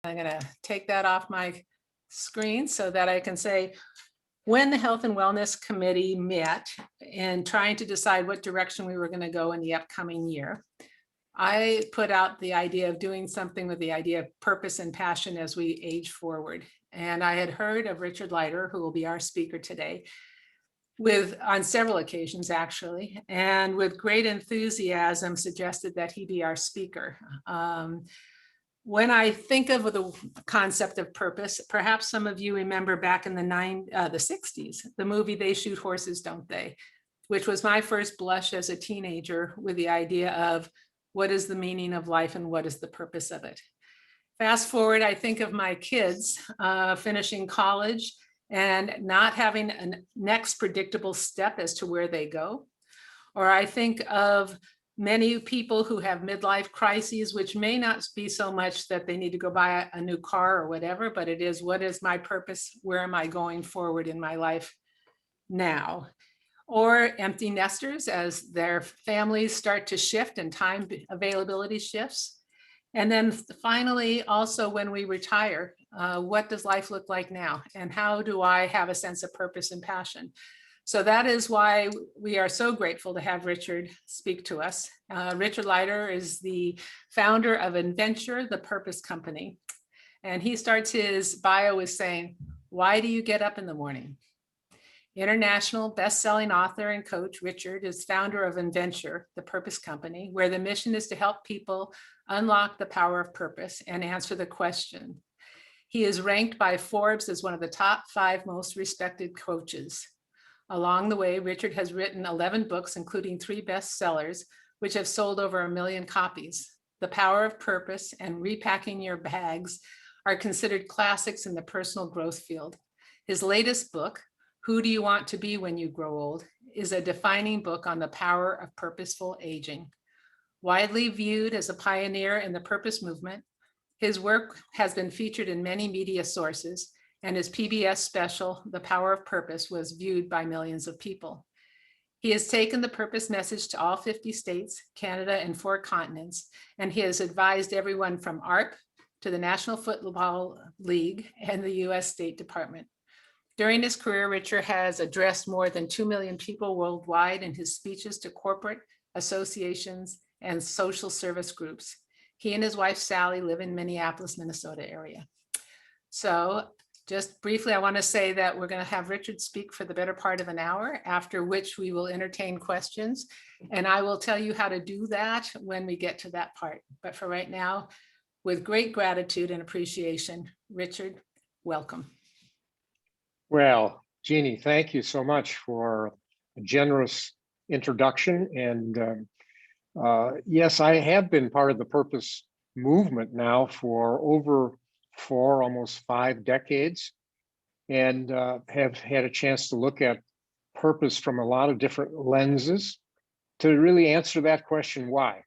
I'm going to take that off my screen so that I can say, when the Health and Wellness Committee met in trying to decide what direction we were going to go in the upcoming year, I put out the idea of doing something with the idea of purpose and passion as we age forward. And I had heard of Richard Leider, who will be our speaker today, on several occasions actually, and with great enthusiasm suggested that he be our speaker. When I think of the concept of purpose, perhaps some of you remember back in the 60s, the movie They Shoot Horses, Don't They? Which was my first blush as a teenager with the idea of what is the meaning of life and what is the purpose of it. Fast forward, I think of my kids finishing college and not having a next predictable step as to where they go. Or I think of many people who have midlife crises, which may not be so much that they need to go buy a new car or whatever, but it is, what is my purpose? Where am I going forward in my life now? Or empty nesters as their families start to shift and time availability shifts. And then finally, also when we retire, what does life look like now? And how do I have a sense of purpose and passion? So that is why we are so grateful to have Richard speak to us. Richard Leider is the founder of Adventure, the Purpose Company. And he starts his bio with saying, why do you get up in the morning? International best-selling author and coach, Richard is founder of Adventure, the Purpose Company, where the mission is to help people unlock the power of purpose and answer the question. He is ranked by Forbes as one of the top 5 most respected coaches. Along the way, Richard has written 11 books, including 3 bestsellers, which have sold over 1 million copies. The Power of Purpose and Repacking Your Bags are considered classics in the personal growth field. His latest book, Who Do You Want to Be When You Grow Old, is a defining book on the power of purposeful aging. Widely viewed as a pioneer in the purpose movement, his work has been featured in many media sources, and his PBS special, The Power of Purpose, was viewed by millions of people. He has taken the purpose message to all 50 states, Canada, and 4 continents, and he has advised everyone from ARP to the National Football League and the US State Department. During his career, Richard has addressed more than 2 million people worldwide in his speeches to corporate associations and social service groups. He and his wife, Sally, live in Minneapolis, Minnesota area. So just briefly, I want to say that we're going to have Richard speak for the better part of an hour, after which we will entertain questions. And I will tell you how to do that when we get to that part. But for right now, with great gratitude and appreciation, Richard, welcome. Well, Jeannie, thank you so much for a generous introduction. And yes, I have been part of the purpose movement now for over 4, almost 5 decades, and have had a chance to look at purpose from a lot of different lenses to really answer that question, why?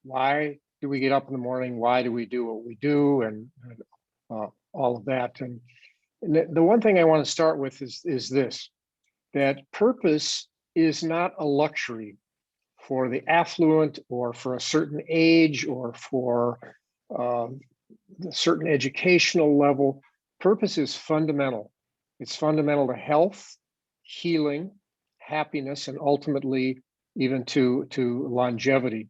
Why do we get up in the morning? Why do we do what we do? And all of that. And the one thing I want to start with is this, that purpose is not a luxury for the affluent or for a certain age or for a certain educational level. Purpose is fundamental. It's fundamental to health, healing, happiness, and ultimately even to longevity.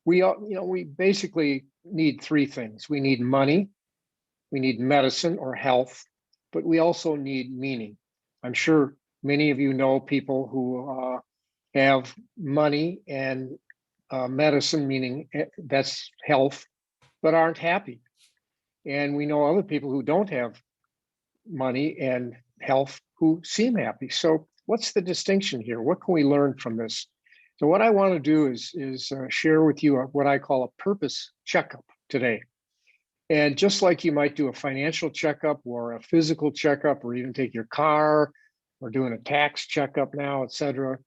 We basically need 3 things. We need money, we need medicine or health, but we also need meaning. I'm sure many of you know people who have money and medicine, meaning that's health, but aren't happy. And we know other people who don't have money and health who seem happy. So what's the distinction here? What can we learn from this? So what I want to do is share with you what I call a purpose checkup today. And just like you might do a financial checkup or a physical checkup, or even take your car, or doing a tax checkup now, et cetera,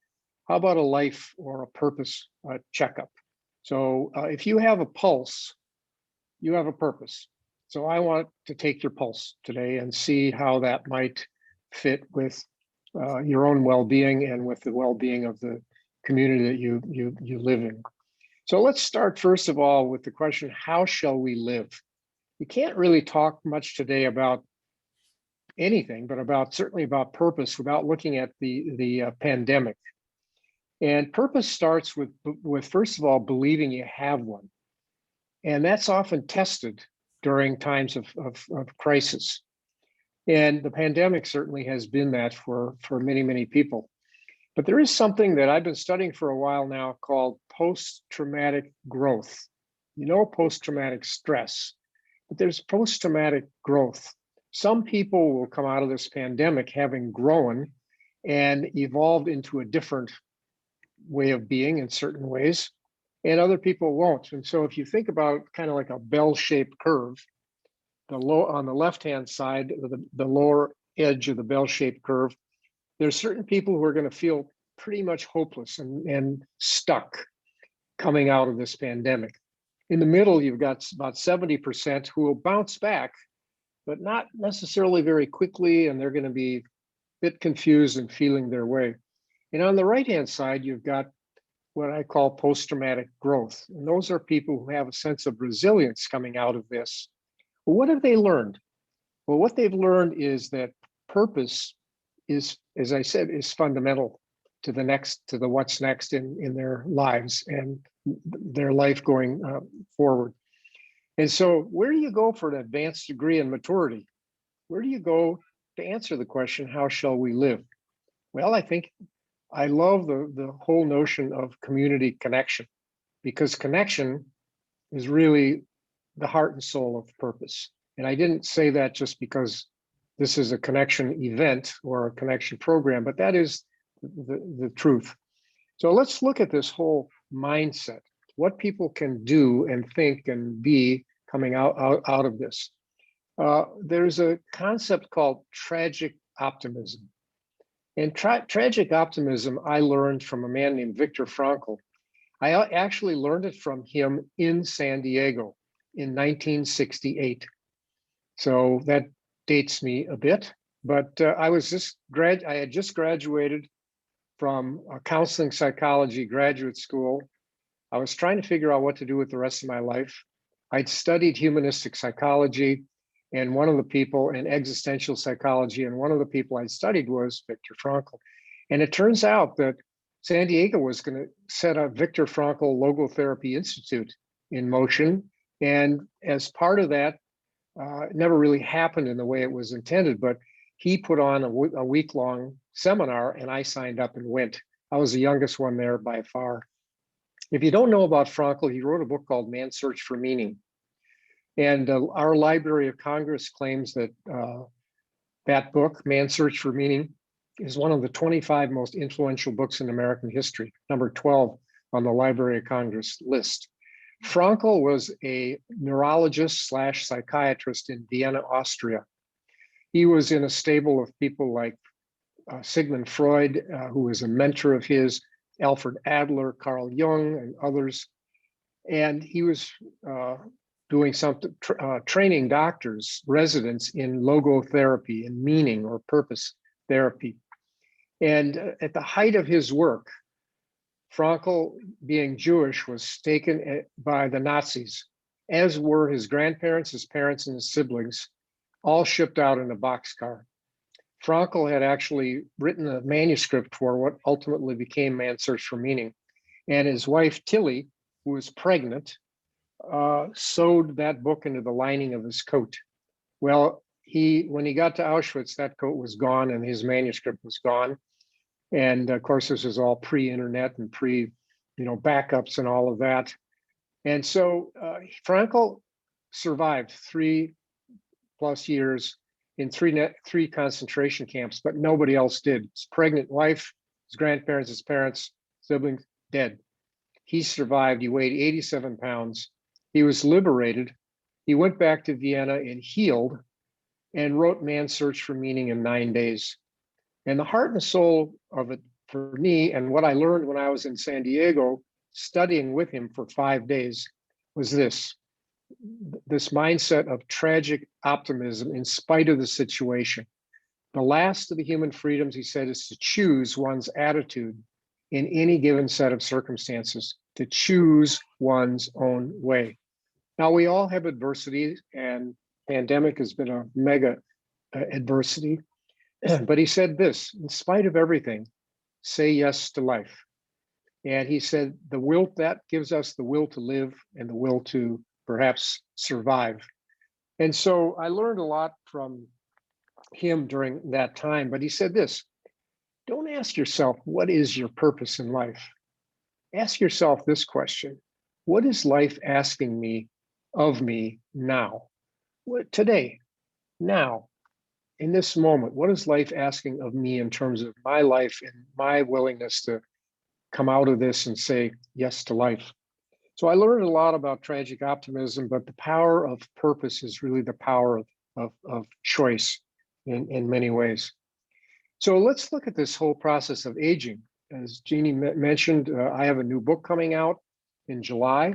how about a life or a purpose checkup? So if you have a pulse, you have a purpose. So I want to take your pulse today and see how that might fit with your own well-being and with the well-being of the community that you live in. So let's start first of all with the question, how shall we live? you can't really talk much today about anything, but certainly about purpose without looking at the pandemic. And purpose starts with first of all, believing you have one. And that's often tested during times of crisis. And the pandemic certainly has been that for many, many people. But there is something that I've been studying for a while now called post-traumatic growth. You know, post-traumatic stress, but there's post-traumatic growth. Some people will come out of this pandemic having grown and evolved into a different way of being in certain ways, and other people won't. And so if you think about kind of like a bell-shaped curve, on the left-hand side, the lower edge of the bell-shaped curve, there's certain people who are going to feel pretty much hopeless and stuck coming out of this pandemic. In the middle, you've got about 70% who will bounce back, but not necessarily very quickly, and they're going to be a bit confused and feeling their way. And on the right-hand side, you've got what I call post-traumatic growth. And those are people who have a sense of resilience coming out of this. Well, what have they learned? Well, what they've learned is that purpose is, as I said, is fundamental to the what's next in their lives and their life going forward. And so where do you go for an advanced degree in maturity? Where do you go to answer the question, how shall we live? Well, I love the whole notion of community connection, because connection is really the heart and soul of purpose. And I didn't say that just because this is a connection event or a connection program, but that is the truth. So let's look at this whole mindset, what people can do and think and be coming out of this. There's a concept called tragic optimism. And tragic optimism, I learned from a man named Viktor Frankl. I actually learned it from him in San Diego in 1968. So that dates me a bit, but I had just graduated from a counseling psychology graduate school. I was trying to figure out what to do with the rest of my life. I'd studied humanistic psychology and existential psychology, and one of the people I studied was Viktor Frankl. And it turns out that San Diego was going to set up Viktor Frankl Logotherapy Institute in motion. And as part of that, it never really happened in the way it was intended, but he put on a week-long seminar and I signed up and went. I was the youngest one there by far. If you don't know about Frankl, he wrote a book called Man's Search for Meaning. And our Library of Congress claims that that book, Man's Search for Meaning, is one of the 25 most influential books in American history, number 12 on the Library of Congress list. Frankl was a neurologist / psychiatrist in Vienna, Austria. He was in a stable of people like Sigmund Freud, who was a mentor of his, Alfred Adler, Carl Jung, and others. And he was doing something, training doctors, residents in logotherapy and meaning or purpose therapy. And at the height of his work, Frankl, being Jewish, was taken by the Nazis, as were his grandparents, his parents, and his siblings, all shipped out in a boxcar. Frankl had actually written a manuscript for what ultimately became Man's Search for Meaning. And his wife, Tilly, who was pregnant, sewed that book into the lining of his coat. Well, when he got to Auschwitz, that coat was gone and his manuscript was gone. And of course, this is all pre-internet and backups and all of that. And so Frankl survived 3+ years in three concentration camps, but nobody else did. His pregnant wife, his grandparents, his parents, siblings, dead. He survived. He weighed 87 pounds. He was liberated. He went back to Vienna and healed and wrote Man's Search for Meaning in 9 days. And the heart and soul of it for me, and what I learned when I was in San Diego studying with him for 5 days, was this mindset of tragic optimism in spite of the situation. The last of the human freedoms, he said, is to choose one's attitude in any given set of circumstances, to choose one's own way. Now, we all have adversity, and pandemic has been a mega adversity. But he said this: in spite of everything, say yes to life. And he said, the will that gives us the will to live and the will to perhaps survive. And so I learned a lot from him during that time. But he said this: don't ask yourself, what is your purpose in life? Ask yourself this question: what is life asking me of me now? What, today, now, in this moment, what is life asking of me in terms of my life and my willingness to come out of this and say yes to life? So I learned a lot about tragic optimism, but the power of purpose is really the power of choice in many ways. So let's look at this whole process of aging. As Jeannie mentioned, I have a new book coming out in July,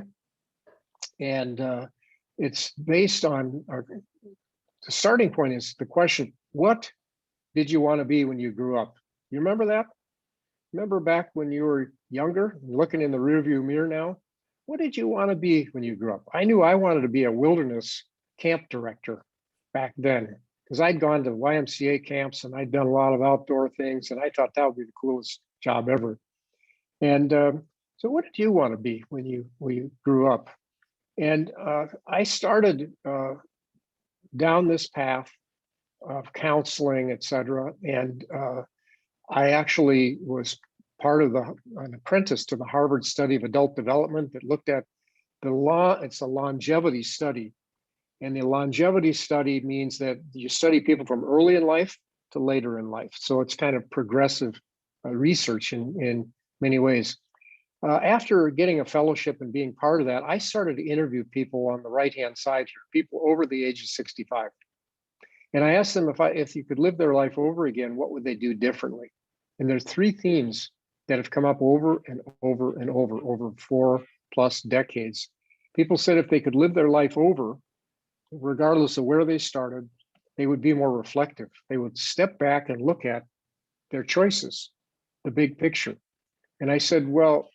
and it's based on the starting point is the question: what did you want to be when you grew up? You remember that? Remember back when you were younger, looking in the rearview mirror now? What did you want to be when you grew up? I knew I wanted to be a wilderness camp director back then, because I'd gone to YMCA camps and I'd done a lot of outdoor things, and I thought that would be the coolest job ever. And so what did you want to be when you grew up? And I started down this path of counseling, et cetera. And I actually was part of an apprentice to the Harvard Study of Adult Development that looked at it's a longevity study. And the longevity study means that you study people from early in life to later in life. So it's kind of progressive research in many ways. After getting a fellowship and being part of that, I started to interview people on the right-hand side here, people over the age of 65. And I asked them if you could live their life over again, what would they do differently? And there's three themes that have come up over and over and over 4+ decades. People said if they could live their life over, regardless of where they started, they would be more reflective. They would step back and look at their choices, the big picture. And I said, well,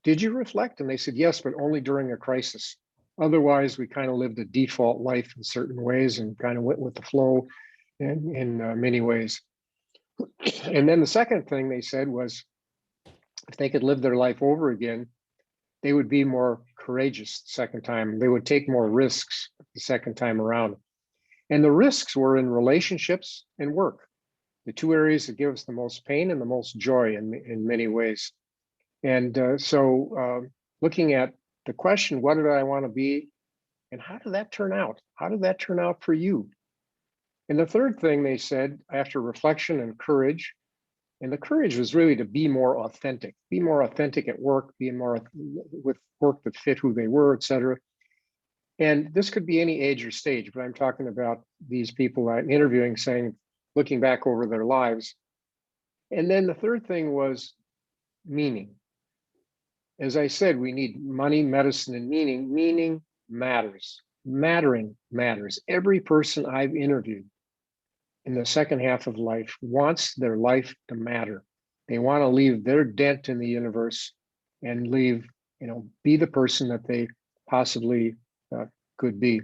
did you reflect? And they said, yes, but only during a crisis. Otherwise, we kind of lived a default life in certain ways and kind of went with the flow in many ways. And then the second thing they said was, if they could live their life over again, they would be more courageous the second time. They would take more risks the second time around. And the risks were in relationships and work, the two areas that give us the most pain and the most joy in many ways. And so looking at the question, what did I want to be? And how did that turn out? How did that turn out for you? And the third thing they said, after reflection and courage, and the courage was really to be more authentic at work, be more with work that fit who they were, et cetera. And this could be any age or stage, but I'm talking about these people I'm interviewing saying, looking back over their lives. And then the third thing was meaning. As I said, we need money, medicine, and meaning. Meaning matters. Mattering matters. Every person I've interviewed in the second half of life wants their life to matter. They want to leave their dent in the universe and leave, be the person that they possibly could be.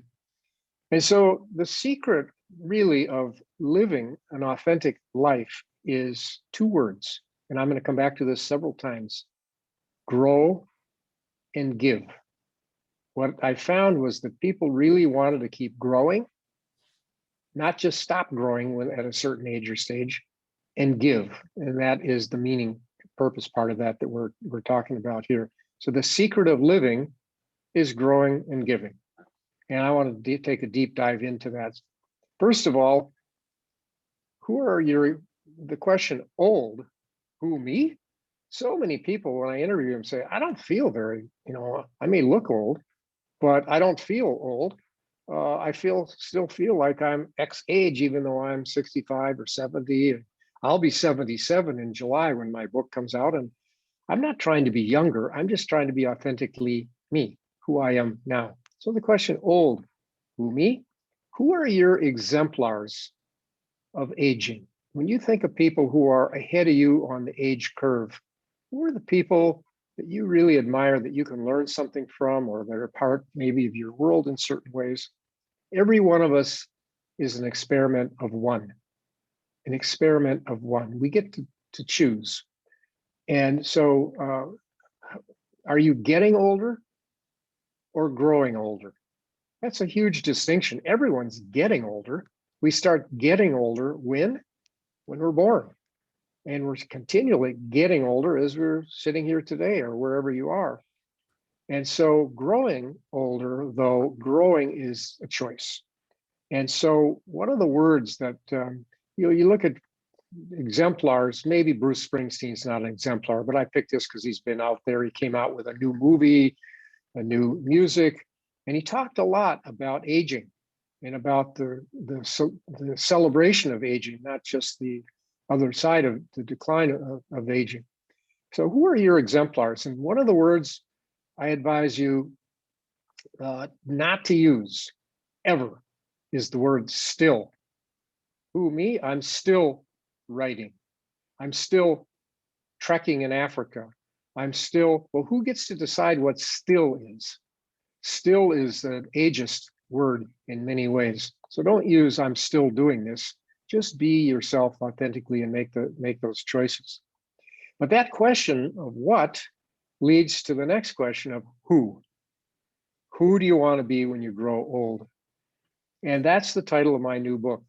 And so the secret really of living an authentic life is two words. And I'm going to come back to this several times: grow and give. What I found was that people really wanted to keep growing, not just stop growing at a certain age or stage, and give. And that is the meaning, purpose part of that we're talking about here. So the secret of living is growing and giving. And I want to take a deep dive into that. First of all, the question, old, who, me? So many people, when I interview them, say, I don't feel very, I may look old, but I don't feel old. I still feel like I'm X age, even though I'm 65 or 70. And I'll be 77 in July when my book comes out. And I'm not trying to be younger. I'm just trying to be authentically me, who I am now. So the question, old, who, me? Who are your exemplars of aging? When you think of people who are ahead of you on the age curve, who are the people that you really admire, that you can learn something from, or that are part maybe of your world in certain ways. Every one of us is an experiment of one, an experiment of one. We get to choose. And so are you getting older or growing older? That's a huge distinction. Everyone's getting older. We start getting older when we're born. And we're continually getting older as we're sitting here today or wherever you are. And so growing older, though, growing is a choice. And so one of the words that, you look at exemplars, maybe Bruce Springsteen's not an exemplar, but I picked this because he's been out there. He came out with a new movie, a new music, and he talked a lot about aging and about the celebration of aging, not just the other side of the decline of aging. So who are your exemplars? And one of the words I advise you not to use ever is the word still. Who, me? I'm still writing. I'm still trekking in Africa. I'm still, well, who gets to decide what still is? Still is an ageist word in many ways. So don't use I'm still doing this. Just be yourself authentically and make those choices. But that question of what leads to the next question of who. Who do you want to be when you grow old? And that's the title of my new book,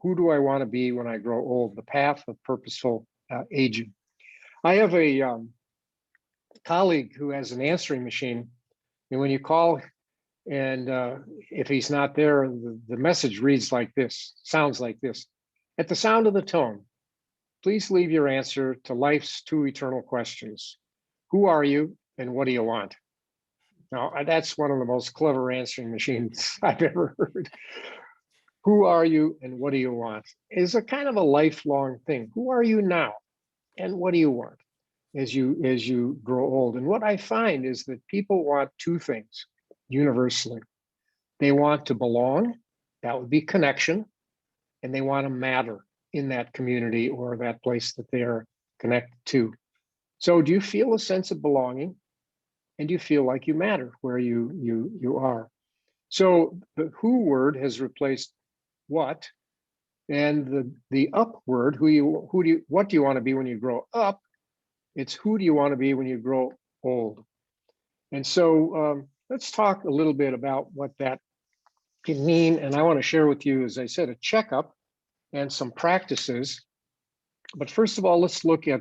Who Do I Want to Be When I Grow Old? The Path of Purposeful Aging. I have a colleague who has an answering machine. And when you call, and if he's not there, the message reads like this, sounds like this. At the sound of the tone, please leave your answer to life's two eternal questions. Who are you and what do you want? Now, that's one of the most clever answering machines I've ever heard. Who are you and what do you want? Is a kind of a lifelong thing. Who are you now and what do you want as you grow old? And what I find is that people want two things universally. They want to belong, that would be connection, and they want to matter in that community or that place that they are connected to. So do you feel a sense of belonging? And do you feel like you matter where you are? So the who word has replaced what, and the up word, what do you want to be when you grow up? It's who do you want to be when you grow old? And so let's talk a little bit about what that can mean. And I want to share with you, as I said, a checkup and some practices. But first of all, let's look at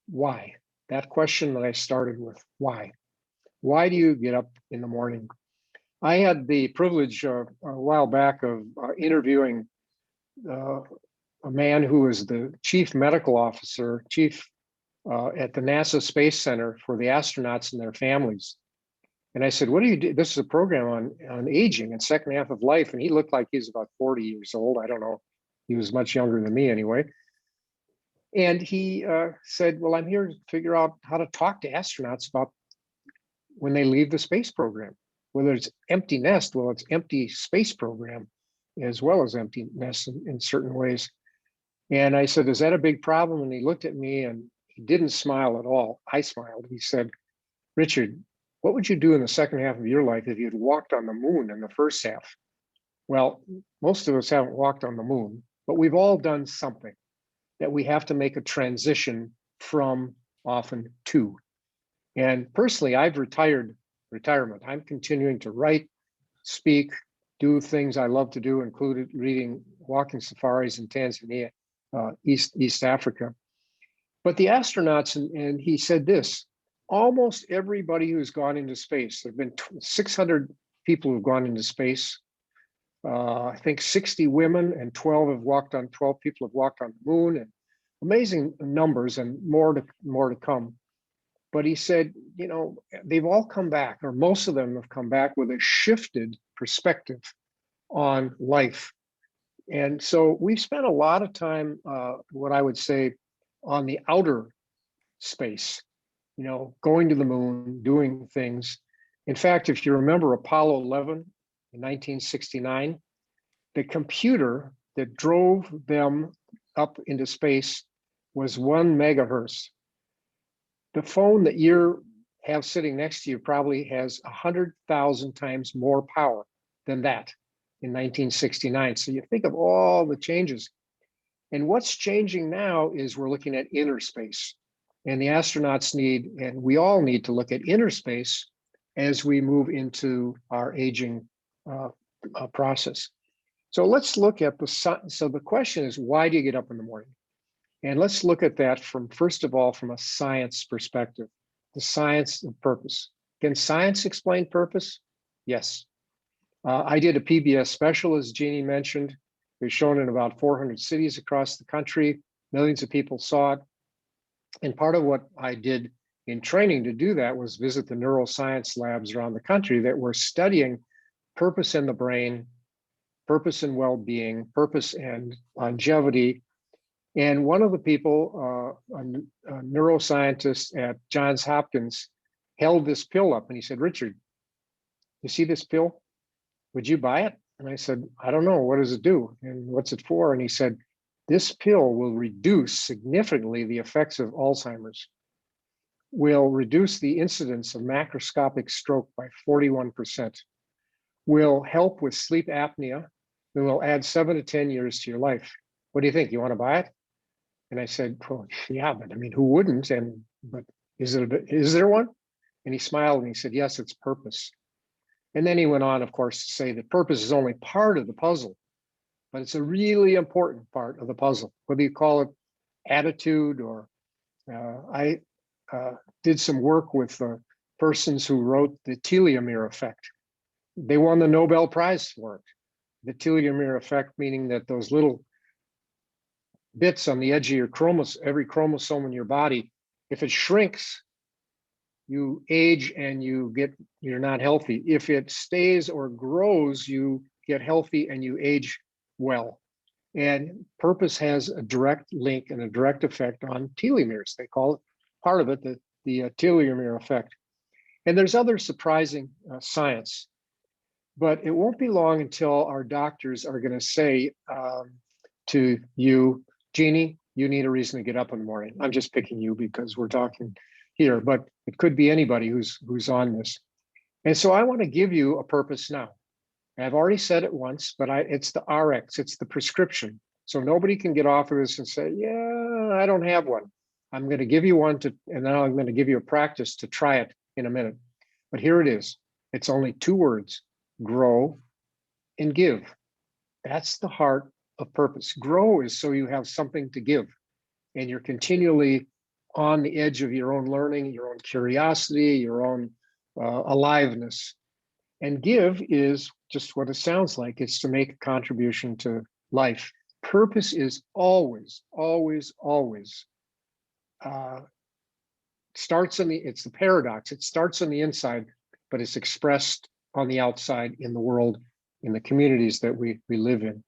why. That question that I started with, why? Why do you get up in the morning? I had the privilege a while back of interviewing a man who was the chief medical officer, at the NASA Space Center for the astronauts and their families. And I said, what do you do? This is a program on aging and second half of life. And he looked like he's about 40 years old. I don't know. He was much younger than me anyway. And he said, well, I'm here to figure out how to talk to astronauts about when they leave the space program, whether it's empty nest, well, it's empty space program as well as empty nest in certain ways. And I said, is that a big problem? And he looked at me and he didn't smile at all. I smiled. He said, Richard, what would you do in the second half of your life if you'd walked on the moon in the first half? Well, most of us haven't walked on the moon, but we've all done something that we have to make a transition from, often to. And personally, I've retirement. I'm continuing to write, speak, do things I love to do, including reading walking safaris in Tanzania, East Africa. But the astronauts, and he said this, almost everybody who's gone into space, there have been 600 people who've gone into space. I think 60 women and 12 people have walked on the moon, and amazing numbers and more to come. But he said, they've all come back, or most of them have come back with a shifted perspective on life. And so we've spent a lot of time, what I would say, on the outer space, going to the moon, doing things. In fact, if you remember Apollo 11 in 1969, the computer that drove them up into space was 1 megahertz. The phone that you have sitting next to you probably has 100,000 times more power than that in 1969. So you think of all the changes. And what's changing now is we're looking at inner space. And the astronauts need, and we all need to look at inner space as we move into our aging process. So let's look at the sun. So the question is, why do you get up in the morning? And let's look at that from, first of all, from a science perspective, the science of purpose. Can science explain purpose? Yes. I did a PBS special, as Jeannie mentioned. It was shown in about 400 cities across the country. Millions of people saw it. And part of what I did in training to do that was visit the neuroscience labs around the country that were studying purpose in the brain, purpose and well-being, purpose and longevity. And one of the people, a neuroscientist at Johns Hopkins, held this pill up and he said, "Richard, you see this pill? Would you buy it?" And I said, "I don't know. What does it do? And what's it for?" And he said, "This pill will reduce significantly the effects of Alzheimer's, will reduce the incidence of macroscopic stroke by 41%, will help with sleep apnea, and will add 7 to 10 years to your life. What do you think? You want to buy it?" And I said, "Well, yeah, but I mean, who wouldn't? But is there one?" And he smiled and he said, "Yes, it's purpose." And then he went on, of course, to say that purpose is only part of the puzzle, but it's a really important part of the puzzle, whether you call it attitude or I did some work with persons who wrote the telomere effect. They won the Nobel Prize for it. The telomere effect, meaning that those little bits on the edge of your chromosome, every chromosome in your body, if it shrinks, you age and you're not healthy. If it stays or grows, you get healthy and you age well. And purpose has a direct link and a direct effect on telomeres. They call it part of it the telomere effect. And there's other surprising science, but it won't be long until our doctors are going to say to you, "Jeannie, you need a reason to get up in the morning." I'm just picking you because we're talking here, but it could be anybody who's on this. And so I want to give you a purpose now. I've already said it once, but it's the RX, it's the prescription. So nobody can get off of this and say, "Yeah, I don't have one." I'm going to give you one and then I'm going to give you a practice to try it in a minute. But here it is. It's only 2 words: grow and give. That's the heart of purpose. Grow is so you have something to give and you're continually on the edge of your own learning, your own curiosity, your own aliveness. And give is just what it sounds like. It's to make a contribution to life. Purpose is always, always, always it's the paradox. It starts on the inside, but it's expressed on the outside in the world, in the communities that we live in.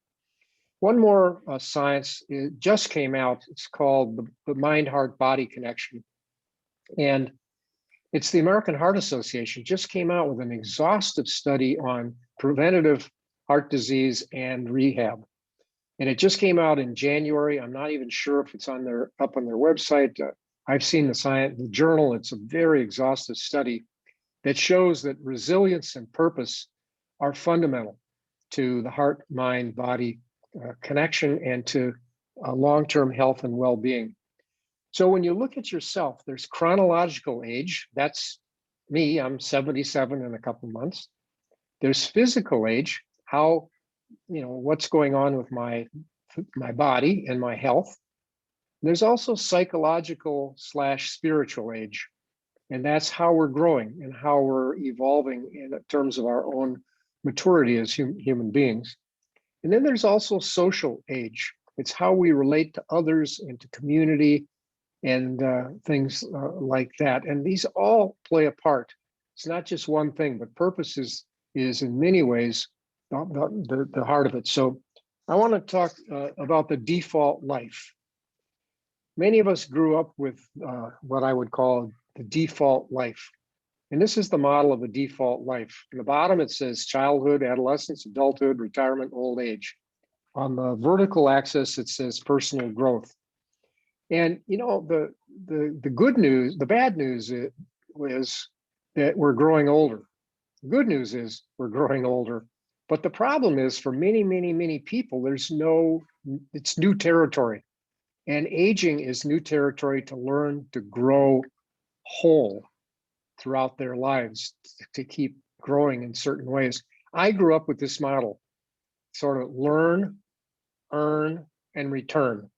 One more science, it just came out. It's called the mind-heart-body connection. And it's the American Heart Association just came out with an exhaustive study on preventative heart disease and rehab. And it just came out in January. I'm not even sure if it's up on their website. I've seen the journal. It's a very exhaustive study that shows that resilience and purpose are fundamental to the heart, mind, body connection and to long-term health and well-being. So when you look at yourself, there's chronological age. That's me. I'm 77 in a couple of months. There's physical age, what's going on with my body and my health. There's also psychological/spiritual age. And that's how we're growing and how we're evolving in terms of our own maturity as human beings. And then there's also social age. It's how we relate to others and to community and things like that. And these all play a part. It's not just one thing, but purpose is in many ways the heart of it. So I want to talk about the default life. Many of us grew up with what I would call the default life. And this is the model of a default life. At the bottom, it says childhood, adolescence, adulthood, retirement, old age. On the vertical axis, it says personal growth. And you know, the good news, the bad news is that we're growing older. The good news is we're growing older. But the problem is for many, many, many people, it's new territory. And aging is new territory to learn to grow whole throughout their lives, to keep growing in certain ways. I grew up with this model, sort of learn, earn, and return.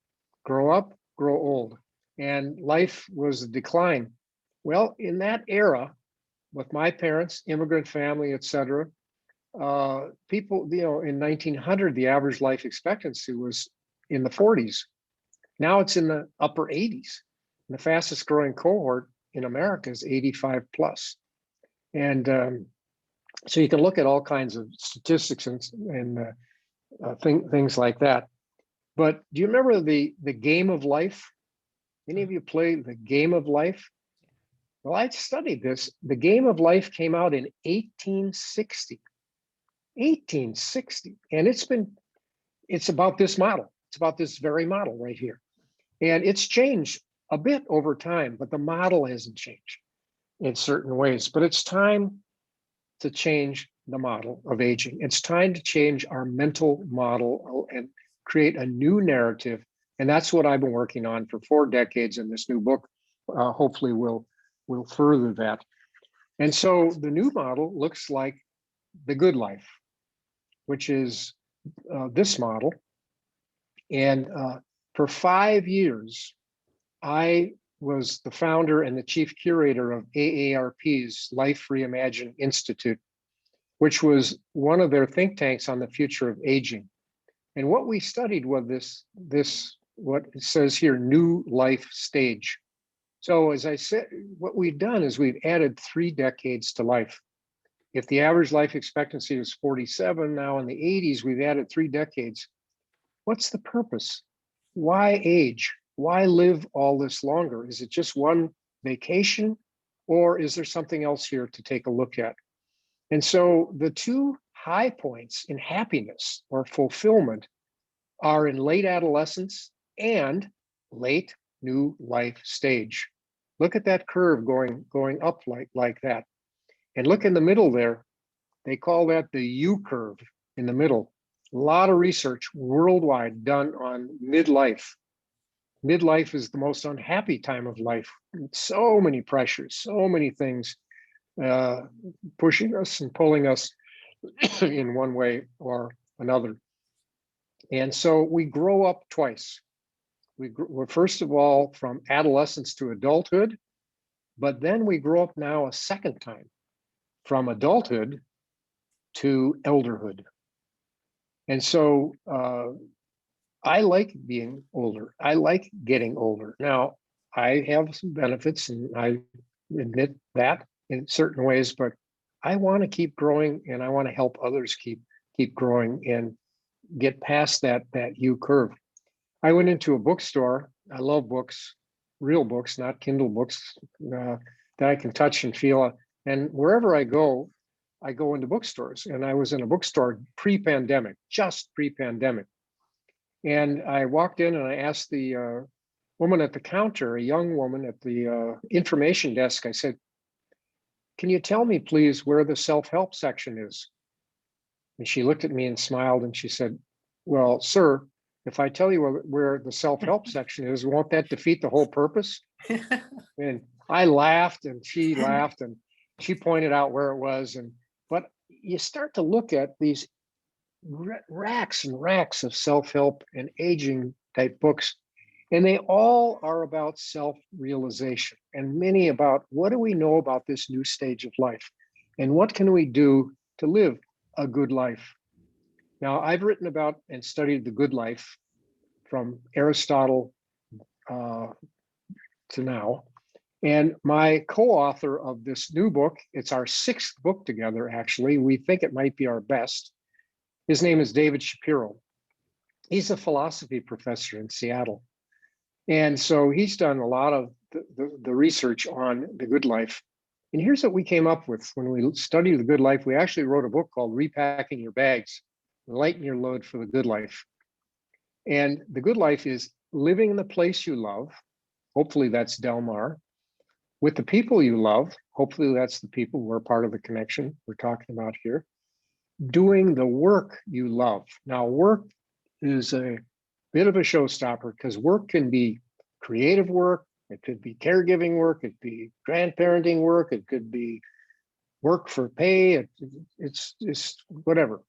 Grow up, grow old. And life was a decline. Well, in that era, with my parents, immigrant family, et cetera, people, you know, in 1900, the average life expectancy was in the 40s. Now it's in the upper 80s. And the fastest growing cohort in America is 85 plus. And so you can look at all kinds of statistics and things like that. But do you remember the game of life? Any of you play the game of life? Well, I studied this. The game of life came out in 1860. 1860. And it's about this model. It's about this very model right here. And it's changed a bit over time, but the model hasn't changed in certain ways. But it's time to change the model of aging. It's time to change our mental model and create a new narrative. And that's what I've been working on for 4 decades. And this new book hopefully will further that. And so the new model looks like the good life, which is this model. And for 5 years, I was the founder and the chief curator of AARP's Life Reimagined Institute, which was one of their think tanks on the future of aging. And what we studied was this what it says here, new life stage. So as I said, what we've done is we've added 3 decades to life. If the average life expectancy was 47, now in the 80s, we've added 3 decades. What's the purpose? Why age? Why live all this longer? Is it just one vacation, or is there something else here to take a look at? And so the 2 high points in happiness or fulfillment are in late adolescence and late new life stage. Look at that curve going up like that. And look in the middle there, they call that the U curve in the middle. A lot of research worldwide done on midlife. Midlife is the most unhappy time of life. So many pressures, so many things pushing us and pulling us in one way or another. And so we grow up twice. We're first of all from adolescence to adulthood, but then we grow up now a second time from adulthood to elderhood. And so I like being older. I like getting older. Now, I have some benefits, and I admit that in certain ways, but I want to keep growing, and I want to help others keep growing and get past that U curve. I went into a bookstore. I love books, real books, not Kindle books that I can touch and feel. And wherever I go into bookstores. And I was in a bookstore pre-pandemic, just pre-pandemic. And I walked in and I asked the woman at the counter, a young woman at the information desk, I said, "Can you tell me, please, where the self-help section is?" And she looked at me and smiled and she said, "Well, sir, if I tell you where the self-help section is, won't that defeat the whole purpose?" And I laughed and she laughed and she pointed out where it was. But you start to look at these racks and racks of self-help and aging type books, and they all are about self-realization and many about what do we know about this new stage of life and what can we do to live a good life. Now, I've written about and studied the good life from Aristotle to now. And my co-author of this new book, it's our 6th book together, actually. We think it might be our best. His name is David Shapiro. He's a philosophy professor in Seattle. And so he's done a lot of the research on the good life. And here's what we came up with when we studied the good life. We actually wrote a book called Repacking Your Bags, Lighten Your Load for the Good Life. And the good life is living in the place you love, hopefully that's Del Mar, with the people you love, hopefully that's the people who are part of the connection we're talking about here, doing the work you love. Now, work is a bit of a showstopper because work can be creative work, it could be caregiving work, it could be grandparenting work, it could be work for pay, it's whatever.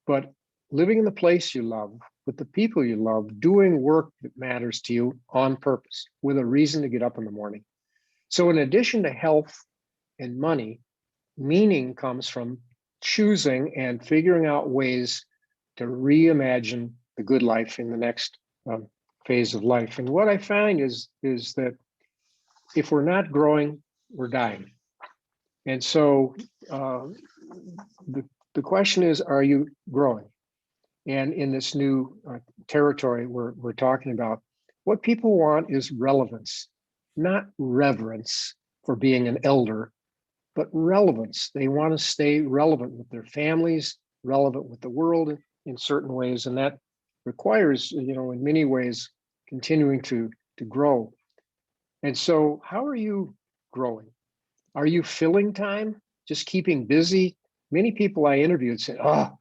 But living in the place you love, with the people you love, doing work that matters to you on purpose, with a reason to get up in the morning. So in addition to health and money, meaning comes from choosing and figuring out ways to reimagine the good life in the next phase of life. And what I find is that if we're not growing, we're dying. And so the question is, are you growing? And in this new territory we're talking about, what people want is relevance, not reverence for being an elder, but relevance. They want to stay relevant with their families, relevant with the world in certain ways. And that requires, in many ways, continuing to grow. And so how are you growing? Are you filling time? Just keeping busy? Many people I interviewed said, oh,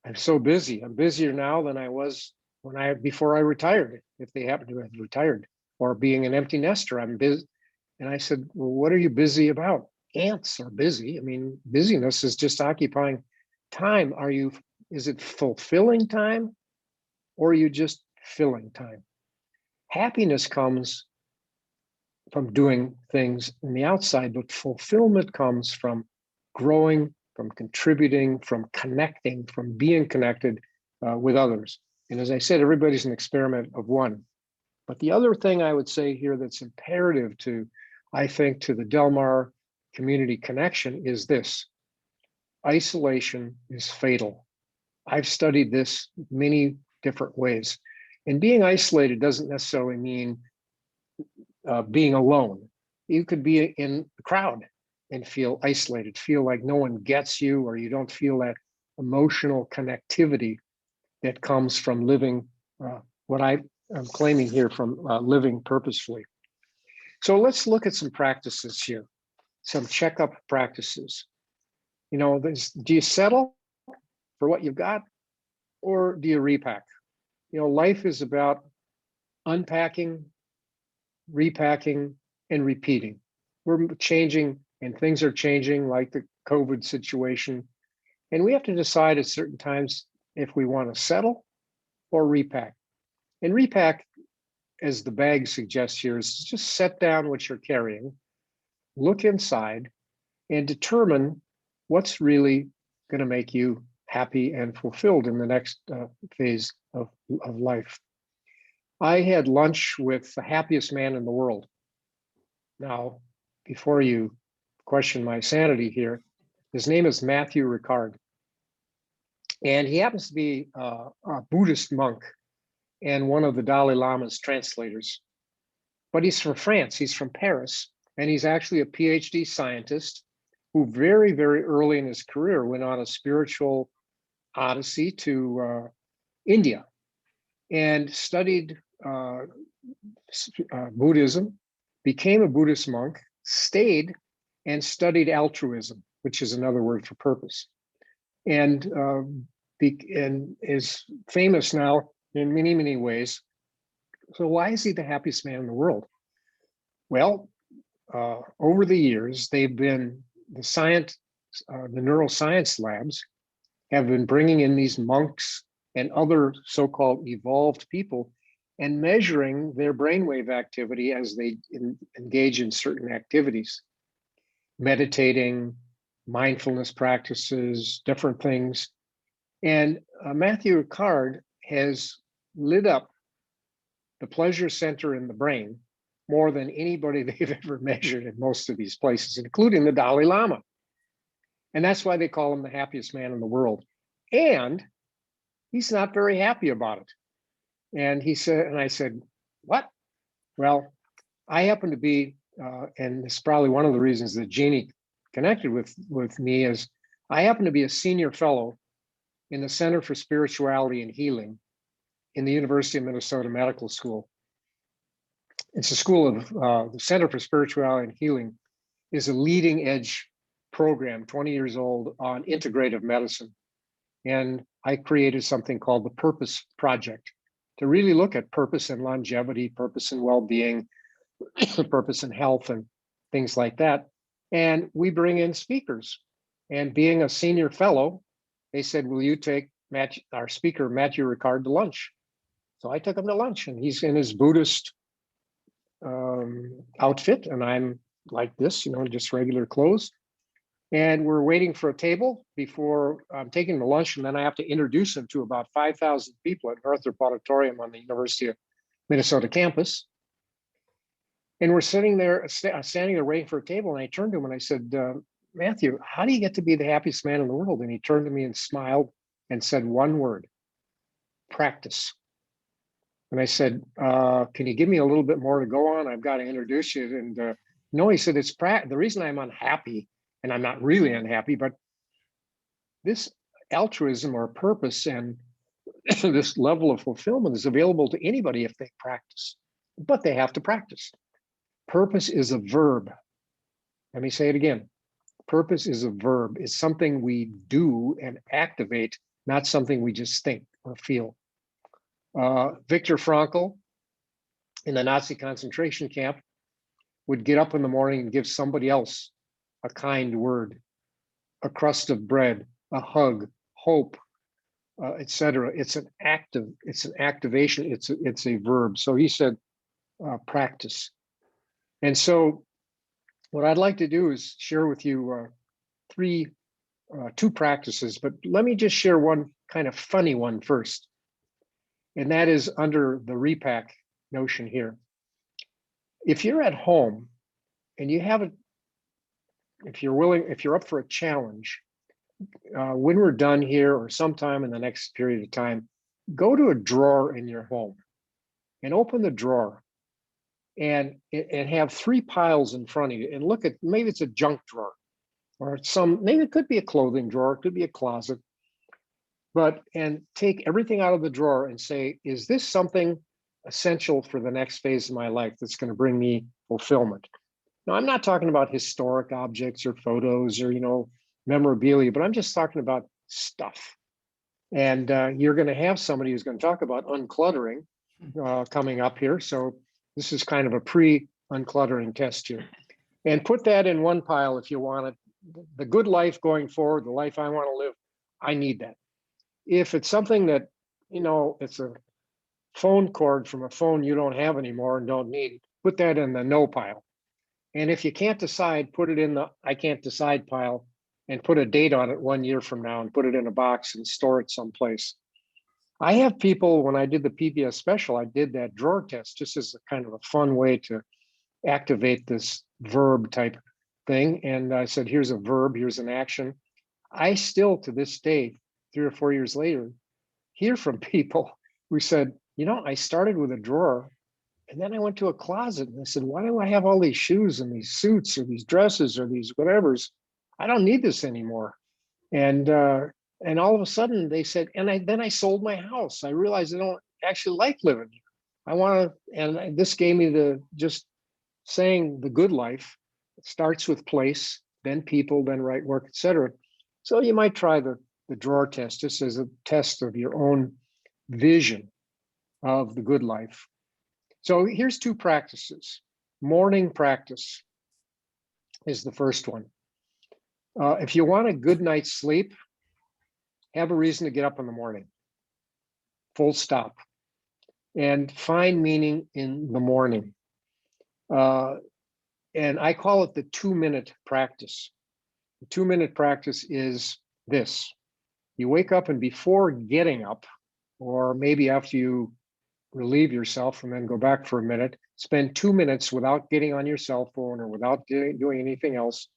I'm so busy. I'm busier now than I was before I retired, if they happen to have retired, or being an empty nester, I'm busy. And I said, well, what are you busy about? Ants are busy. I mean, busyness is just occupying time. Is it fulfilling time, or are you just filling time? Happiness comes from doing things in the outside, but fulfillment comes from growing, from contributing, from connecting, from being connected with others. And as I said, everybody's an experiment of one. But the other thing I would say here that's imperative to, I think, to the Del Mar community connection is this: isolation is fatal. I've studied this many different ways. And being isolated doesn't necessarily mean being alone. You could be in a crowd and feel isolated, feel like no one gets you, or you don't feel that emotional connectivity that comes from living what I'm claiming here from living purposefully. So let's look at some practices here, some checkup practices. Do you settle for what you've got, or do you repack? Life is about unpacking, repacking, and repeating. We're changing, and things are changing, like the COVID situation. And we have to decide at certain times if we want to settle or repack. And repack, as the bag suggests here, is just set down what you're carrying, look inside, and determine what's really going to make you happy and fulfilled in the next phase of life. I had lunch with the happiest man in the world. Now, before you question my sanity here, his name is Matthew Ricard. And he happens to be a Buddhist monk and one of the Dalai Lama's translators. But he's from France, he's from Paris, and he's actually a PhD scientist who very, very early in his career went on a spiritual odyssey to India and studied Buddhism, became a Buddhist monk, stayed and studied altruism, which is another word for purpose, and is famous now in many, many ways. So why is he the happiest man in the world? Well, over the years, the neuroscience labs have been bringing in these monks and other so-called evolved people and measuring their brainwave activity as they engage in certain activities, meditating, mindfulness practices, different things. And Matthew Ricard has lit up the pleasure center in the brain more than anybody they've ever measured in most of these places, including the Dalai Lama. And that's why they call him the happiest man in the world. And he's not very happy about it. And he said, and I said, what? Well, I happen to be, and it's probably one of the reasons that Jeannie connected with me, is I happen to be a senior fellow in the Center for Spirituality and Healing in the University of Minnesota Medical School. It's a school of the Center for Spirituality and Healing is a leading edge program, 20 years old, on integrative medicine. And I created something called the Purpose Project to really look at purpose and longevity, purpose and well-being, purpose and health, and things like that. And we bring in speakers. And being a senior fellow, they said, will you take our speaker, Matthew Ricard, to lunch? So I took him to lunch, and he's in his Buddhist outfit, and I'm like this, just regular clothes. And we're waiting for a table before I'm taking him to lunch, and then I have to introduce him to about 5,000 people at Northrop Auditorium on the University of Minnesota campus. And we're standing there waiting for a table, and I turned to him and I said, Matthew, how do you get to be the happiest man in the world? And he turned to me and smiled and said one word: practice. And I said, can you give me a little bit more to go on? I've got to introduce you. And no, he said, it's the reason I'm unhappy, and I'm not really unhappy, but this altruism or purpose and this level of fulfillment is available to anybody if they practice, but they have to practice. Purpose is a verb. Let me say it again. Purpose is a verb. It's something we do and activate, not something we just think or feel. Viktor Frankl in the Nazi concentration camp would get up in the morning and give somebody else a kind word, a crust of bread, a hug, hope, etc. It's an activation. It's a verb. So he said, practice. And so what I'd like to do is share with you two practices, but let me just share one kind of funny one first. And that is under the repack notion here. If you're at home and you have if you're up for a challenge, when we're done here or sometime in the next period of time, go to a drawer in your home and open the drawer and have three piles in front of you and look at, maybe it's a junk drawer or maybe it could be a clothing drawer, it could be a closet, and take everything out of the drawer and say, is this something essential for the next phase of my life that's going to bring me fulfillment? Now, I'm not talking about historic objects or photos or, memorabilia, but I'm just talking about stuff. And you're going to have somebody who's going to talk about uncluttering coming up here. So this is kind of a pre-uncluttering test here. And put that in one pile if you want it. The good life going forward, the life I want to live, I need that. If it's something that, it's a phone cord from a phone you don't have anymore and don't need, put that in the no pile. And if you can't decide, put it in the I can't decide pile and put a date on it 1 year from now and put it in a box and store it someplace. I have people, when I did the PBS special, I did that drawer test just as a kind of a fun way to activate this verb type thing. And I said, here's a verb, here's an action. I still, to this day, 3 or 4 years later, hear from people who said, I started with a drawer and then I went to a closet and I said, why do I have all these shoes and these suits or these dresses or these whatevers? I don't need this anymore. And all of a sudden they said, then I sold my house. I realized I don't actually like living here. I want to, and this gave me just saying the good life. It starts with place, then people, then right work, etc. So you might try the drawer test just as a test of your own vision of the good life. So here's two practices. Morning practice is the first one. If you want a good night's sleep, have a reason to get up in the morning. Full stop. And find meaning in the morning. And I call it the 2-minute practice. The 2-minute practice is this. You wake up, and before getting up, or maybe after you relieve yourself and then go back for a minute, spend 2 minutes without getting on your cell phone or without doing anything else,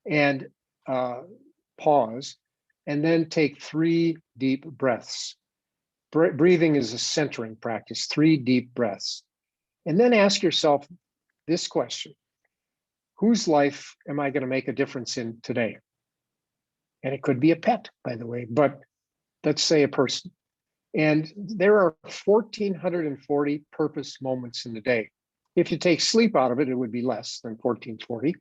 and pause, and then take 3 deep breaths. Breathing is a centering practice, 3 deep breaths. And then ask yourself this question: whose life am I going to make a difference in today? And it could be a pet, by the way, but let's say a person. And there are 1,440 purpose moments in the day. If you take sleep out of it, it would be less than 1440.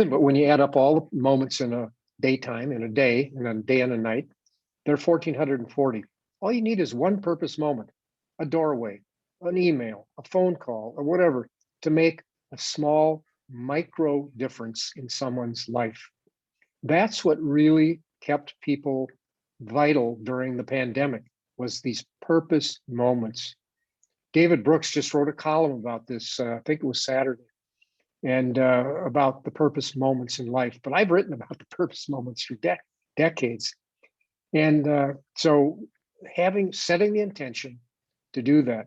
But when you add up all the moments in a daytime, in a day and a night, they're 1440. All you need is one purpose moment, a doorway, an email, a phone call, or whatever, to make a small micro difference in someone's life. That's what really kept people vital during the pandemic, was these purpose moments. David Brooks just wrote a column about this, I think it was Saturday, and about the purpose moments in life. But I've written about the purpose moments for decades. And so setting the intention to do that.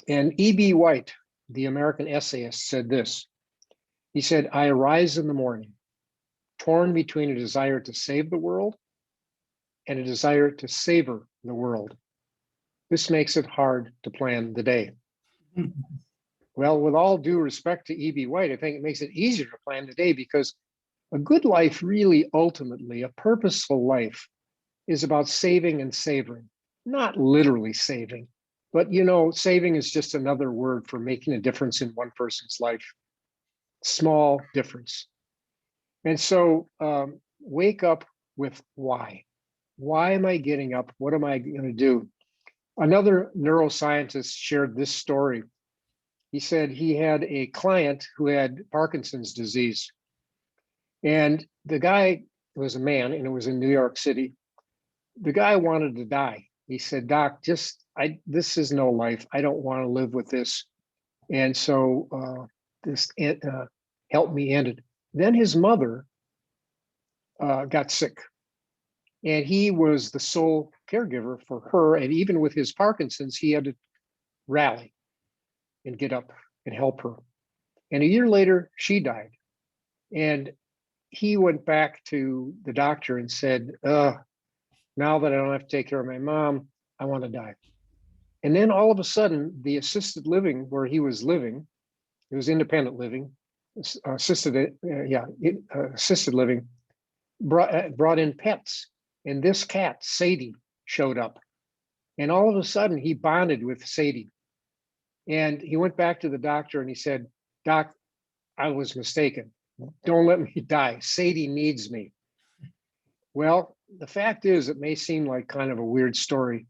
And E.B. White, the American essayist, said this. He said, I arise in the morning, torn between a desire to save the world and a desire to savor the world. This makes it hard to plan the day. Well, with all due respect to E.B. White, I think it makes it easier to plan the day, because a good life, really, ultimately, a purposeful life, is about saving and savoring. Not literally saving, but saving is just another word for making a difference in one person's life. Small difference. And so wake up with why. Why am I getting up? What am I going to do? Another neuroscientist shared this story. He said he had a client who had Parkinson's disease. And the guy was a man, and it was in New York City. The guy wanted to die. He said, Doc, this is no life. I don't want to live with this. And so help me end it. Then his mother got sick. And he was the sole caregiver for her. And even with his Parkinson's, he had to rally and get up and help her. And a year later, she died. And he went back to the doctor and said, now that I don't have to take care of my mom, I want to die. And then all of a sudden, the assisted living where he was living, it was independent living, assisted living, brought in pets. And this cat, Sadie, showed up. And all of a sudden, he bonded with Sadie. And he went back to the doctor and he said, Doc, I was mistaken. Don't let me die. Sadie needs me. Well, the fact is, it may seem like kind of a weird story,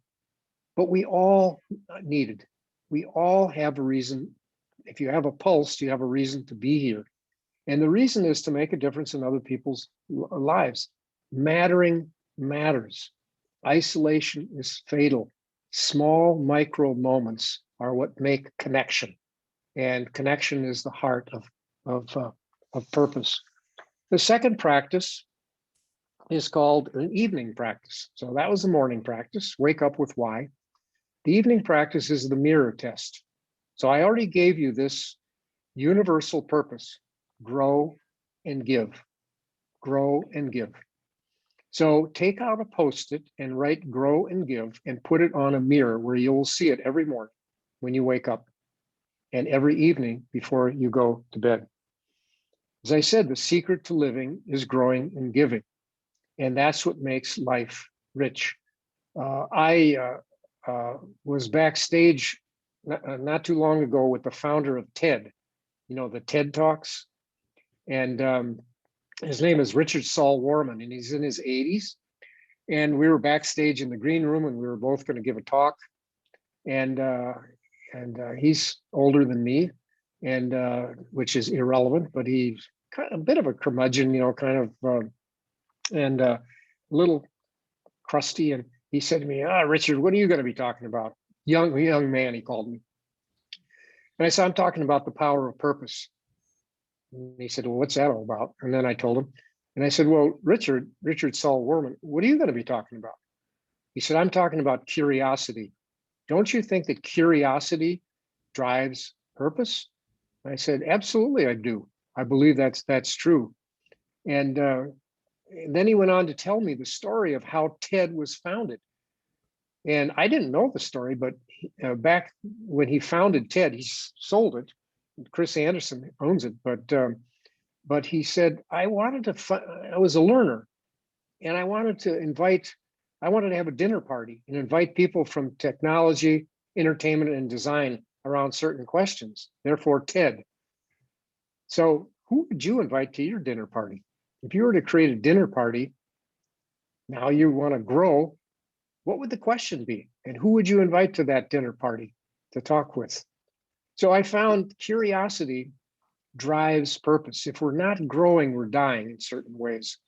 but we all need it. We all have a reason. If you have a pulse, you have a reason to be here. And the reason is to make a difference in other people's lives. Mattering matters. Isolation is fatal. Small micro moments are what make connection. And connection is the heart of purpose. The second practice is called an evening practice. So that was the morning practice, wake up with why. The evening practice is the mirror test. So I already gave you this universal purpose, grow and give, grow and give. So take out a Post-it and write grow and give and put it on a mirror where you'll see it every morning when you wake up and every evening before you go to bed. As I said, the secret to living is growing and giving. And that's what makes life rich. I was backstage not too long ago with the founder of TED, the TED Talks. And his name is Richard Saul Warman, and he's in his 80s. And we were backstage in the green room, and we were both going to give a talk. And he's older than me, and which is irrelevant, but he's kind of a bit of a curmudgeon, and a little crusty. And he said to me, Richard, what are you going to be talking about? Young man, he called me. And I said, I'm talking about the power of purpose. And he said, well, what's that all about? And then I told him, and I said, well, Richard Saul Warman, what are you going to be talking about? He said, I'm talking about curiosity. Don't you think that curiosity drives purpose? And I said, absolutely, I do. I believe that's true. And then he went on to tell me the story of how TED was founded. And I didn't know the story, but back when he founded TED, he sold it. Chris Anderson owns it, but he said, I was a learner, and I wanted to have a dinner party and invite people from technology, entertainment, and design around certain questions. Therefore, TED. So who would you invite to your dinner party? If you were to create a dinner party, now you want to grow, what would the question be? And who would you invite to that dinner party to talk with? So I found curiosity drives purpose. If we're not growing, we're dying in certain ways.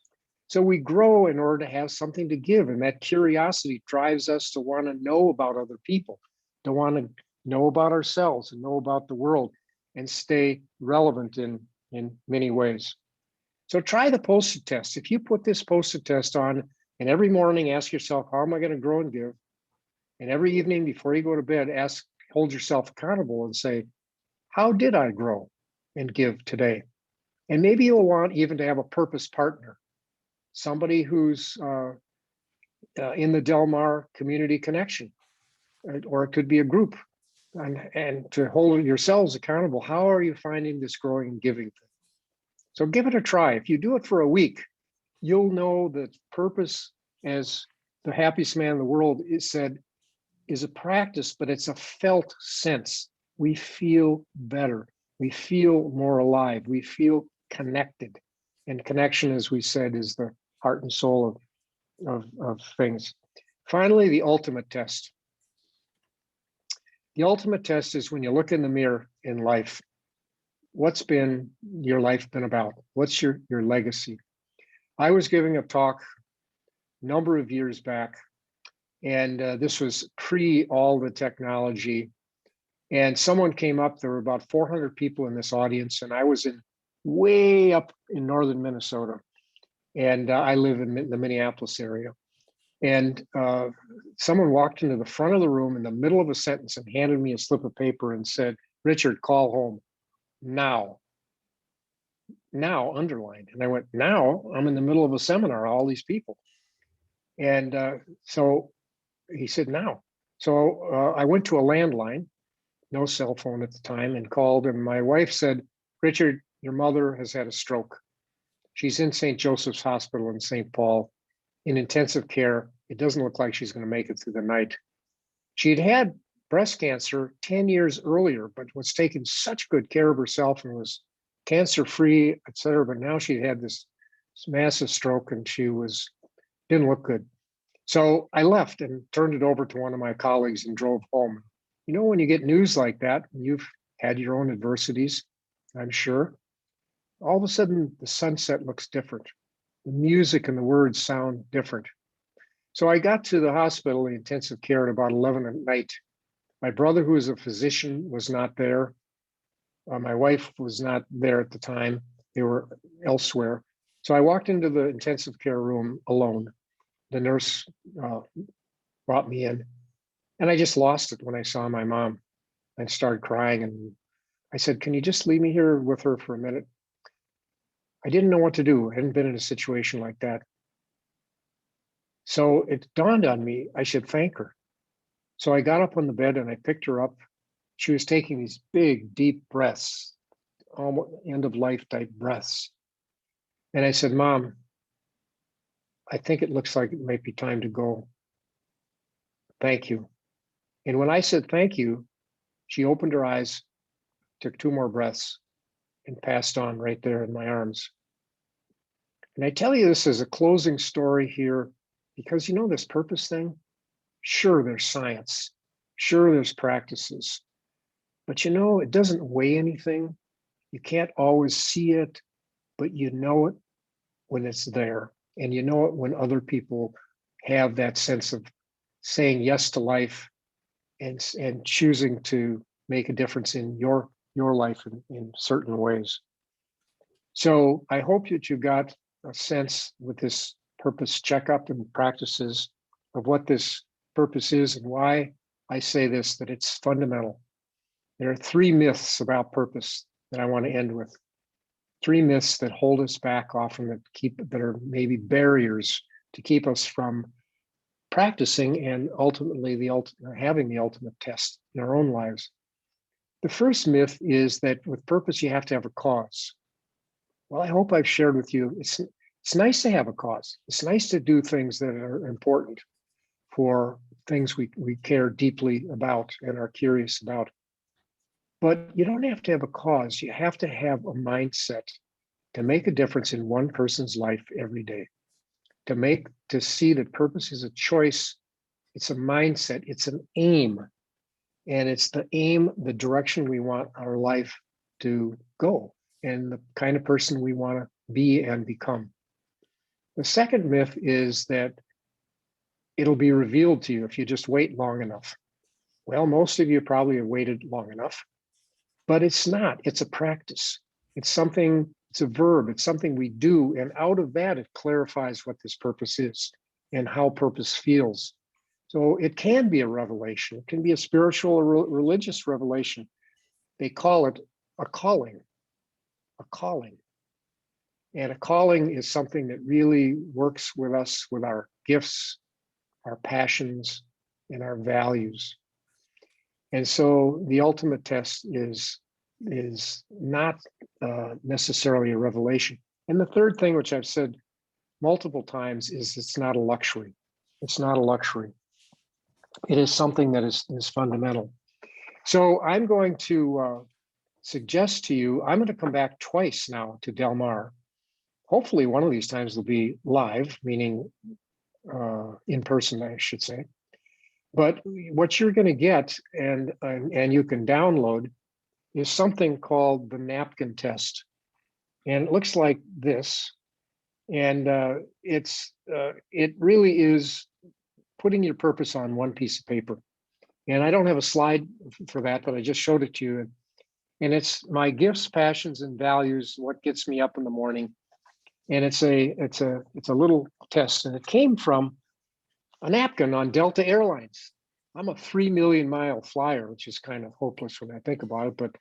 So we grow in order to have something to give. And that curiosity drives us to want to know about other people, to want to know about ourselves and know about the world and stay relevant in many ways. So try the Post-it test. If you put this Post-it test on and every morning ask yourself, how am I going to grow and give? And every evening before you go to bed, hold yourself accountable and say, how did I grow and give today? And maybe you'll want even to have a purpose partner, somebody who's in the Del Mar community connection, or it could be a group, and to hold yourselves accountable. How are you finding this growing and giving thing? So give it a try. If you do it for a week, you'll know that purpose, as the happiest man in the world is said, is a practice, but it's a felt sense. We feel better. We feel more alive. We feel connected. And connection, as we said, is the heart and soul of things. Finally, the ultimate test. The ultimate test is when you look in the mirror in life, what's been your life been about? What's your legacy? I was giving a talk a number of years back, and this was pre all the technology. And someone came up, there were about 400 people in this audience, and I was way up in northern Minnesota. And I live in the Minneapolis area. And someone walked into the front of the room in the middle of a sentence and handed me a slip of paper and said, Richard, call home now. Now, underlined. And I went, now? I'm in the middle of a seminar, all these people. And so he said, now. So I went to a landline, no cell phone at the time, and called. And my wife said, Richard, your mother has had a stroke. She's in St. Joseph's Hospital in St. Paul in intensive care. It doesn't look like she's going to make it through the night. She had had breast cancer 10 years earlier, but was taking such good care of herself and was cancer-free, et cetera. But now she had this massive stroke and she didn't look good. So I left and turned it over to one of my colleagues and drove home. You know, when you get news like that, you've had your own adversities, I'm sure. All of a sudden, the sunset looks different. The music and the words sound different. So I got to the hospital, the intensive care, at about 11 at night. My brother, who is a physician, was not there. My wife was not there at the time. They were elsewhere. So I walked into the intensive care room alone. The nurse brought me in, and I just lost it when I saw my mom and started crying. And I said, can you just leave me here with her for a minute? I didn't know what to do. I hadn't been in a situation like that. So it dawned on me, I should thank her. So I got up on the bed and I picked her up. She was taking these big, deep breaths, almost end of life type breaths. And I said, Mom, I think it looks like it might be time to go. Thank you. And when I said thank you, she opened her eyes, took 2 more breaths, and passed on right there in my arms. And I tell you this as a closing story here, because you know this purpose thing? Sure, there's science. Sure, there's practices. But you know, it doesn't weigh anything. You can't always see it, but you know it when it's there. And you know it when other people have that sense of saying yes to life and choosing to make a difference in your life in certain ways. So I hope that you got a sense with this purpose checkup and practices of what this purpose is and why I say this, that it's fundamental. There are 3 myths about purpose that I want to end with. 3 myths that hold us back often, that are maybe barriers to keep us from practicing and ultimately having the ultimate test in our own lives. The first myth is that with purpose, you have to have a cause. Well, I hope I've shared with you, it's nice to have a cause. It's nice to do things that are important for things we care deeply about and are curious about. But you don't have to have a cause. You have to have a mindset to make a difference in one person's life every day. To see that purpose is a choice. It's a mindset. It's an aim. And it's the aim, the direction we want our life to go, and the kind of person we want to be and become. The second myth is that it'll be revealed to you if you just wait long enough. Well, most of you probably have waited long enough, but it's not. It's a practice. It's something, it's a verb. It's something we do. And out of that, it clarifies what this purpose is and how purpose feels. So it can be a revelation. It can be a spiritual or religious revelation. They call it a calling, a calling. And a calling is something that really works with us, with our gifts, our passions, and our values. And so the ultimate test is not necessarily a revelation. And the third thing, which I've said multiple times, is it's not a luxury. It's not a luxury. It is something that is fundamental. So I'm going to suggest to you, I'm going to come back twice now to Del Mar. Hopefully one of these times will be live, meaning in person, I should say. But what you're going to get, and you can download, is something called the napkin test. And it looks like this. And it really is putting your purpose on one piece of paper. And I don't have a slide for that, but I just showed it to you. And it's my gifts, passions, and values, what gets me up in the morning. And it's a little test. And it came from a napkin on Delta Airlines. I'm a 3 million mile flyer, which is kind of hopeless when I think about it.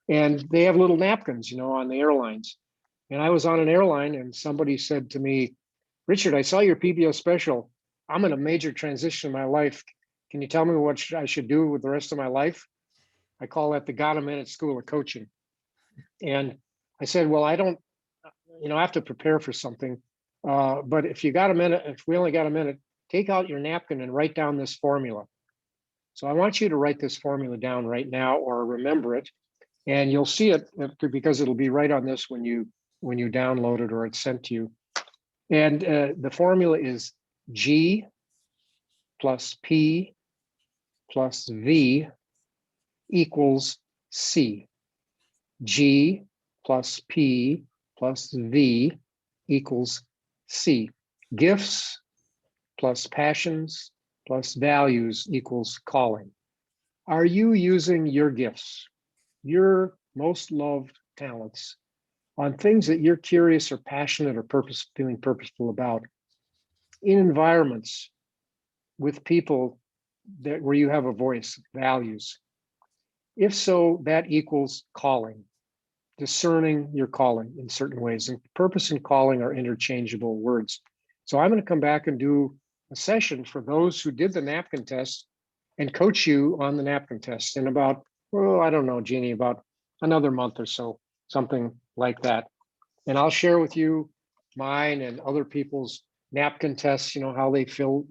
And they have little napkins, on the airlines. And I was on an airline and somebody said to me, Richard, I saw your PBO special. I'm in a major transition in my life. Can you tell me what I should do with the rest of my life? I call that the Got a Minute School of Coaching. And I said, well, I don't, I have to prepare for something. But if you got a minute, if we only got a minute, take out your napkin and write down this formula. So I want you to write this formula down right now or remember it. And you'll see it because it'll be right on this when you download it or it's sent to you. And the formula is G plus P plus V equals C. G plus P plus V equals C. Gifts plus passions plus values equals calling. Are you using your gifts, your most loved talents, on things that you're curious or passionate or feeling purposeful about, in environments with people where you have a voice, values? If so, that equals calling, discerning your calling in certain ways. And purpose and calling are interchangeable words. So I'm going to come back and do a session for those who did the napkin test and coach you on the napkin test in about, I don't know, Jeannie, about another month or so, something like that. And I'll share with you mine and other people's napkin tests, how they fill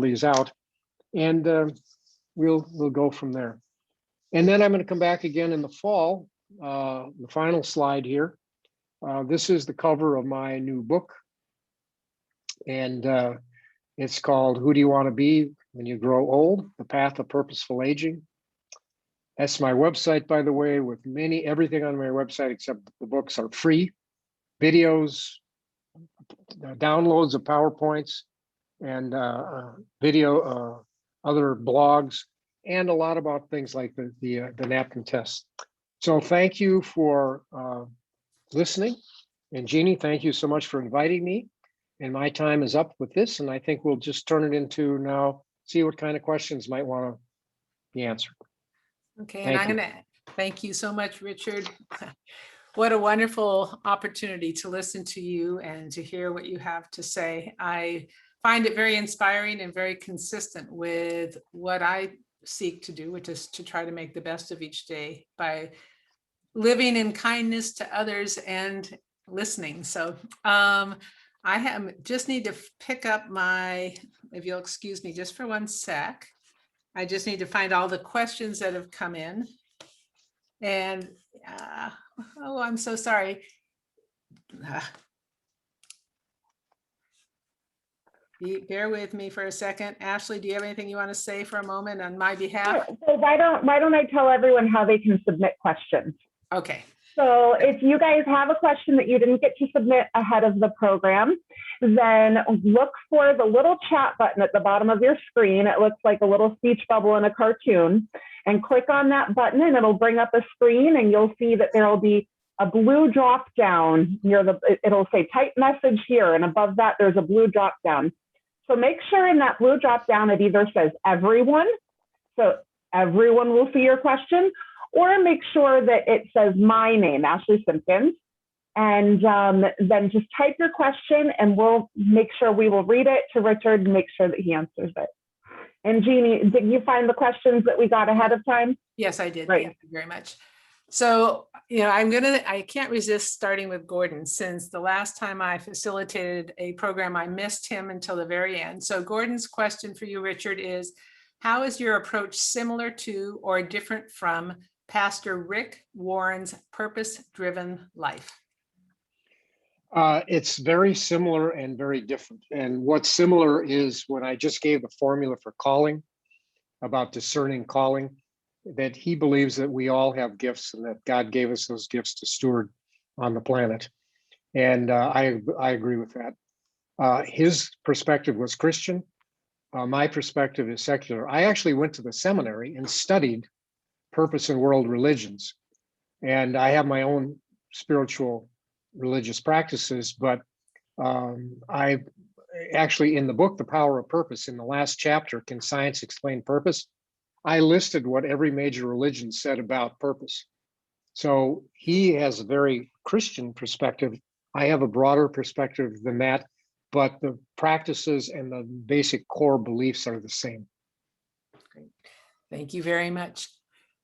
these out. And we'll go from there. And then I'm going to come back again in the fall, the final slide here. This is the cover of my new book. And it's called Who Do You Want to Be When You Grow Old? The Path of Purposeful Aging. That's my website, by the way, with everything on my website except the books are free. Videos, downloads of PowerPoints, and video, other blogs, and a lot about things like the napkin test. So thank you for listening. And Jeannie, thank you so much for inviting me. And my time is up with this. And I think we'll just turn it into now, see what kind of questions might want to be answered. Okay, and I'm going to thank you so much, Richard. What a wonderful opportunity to listen to you and to hear what you have to say. I find it very inspiring and very consistent with what I seek to do, which is to try to make the best of each day by living in kindness to others and listening. So I just need to pick up if you'll excuse me just for one sec. I just need to find all the questions that have come in. And, oh, I'm so sorry. Bear with me for a second. Ashley, do you have anything you want to say for a moment on my behalf? Sure. So why don't I tell everyone how they can submit questions? Okay. So if you guys have a question that you didn't get to submit ahead of the program, then look for the little chat button at the bottom of your screen. It looks like a little speech bubble in a cartoon, and click on that button and it'll bring up a screen, and you'll see that there will be a blue drop down near it'll say type message here, and above that there's a blue drop down. So make sure in that blue drop down it either says everyone, so everyone will see your question, or make sure that it says my name, Ashley Simpkins, and then just type your question and we'll make sure we will read it to Richard and make sure that he answers it. And Jeannie, did you find the questions that we got ahead of time? Yes, I did. Great. Thank you very much. So, I can't resist starting with Gordon, since the last time I facilitated a program, I missed him until the very end. So Gordon's question for you, Richard, is how is your approach similar to or different from Pastor Rick Warren's purpose-driven life? It's very similar and very different. And what's similar is when I just gave the formula for calling, about discerning calling, that he believes that we all have gifts and that God gave us those gifts to steward on the planet. And I agree with that. His perspective was Christian. My perspective is secular. I actually went to the seminary and studied purpose and world religions. And I have my own spiritual religious practices, but I actually, in the book, The Power of Purpose, in the last chapter, Can Science Explain Purpose? I listed what every major religion said about purpose. So he has a very Christian perspective. I have a broader perspective than that, but the practices and the basic core beliefs are the same. Great. Thank you very much.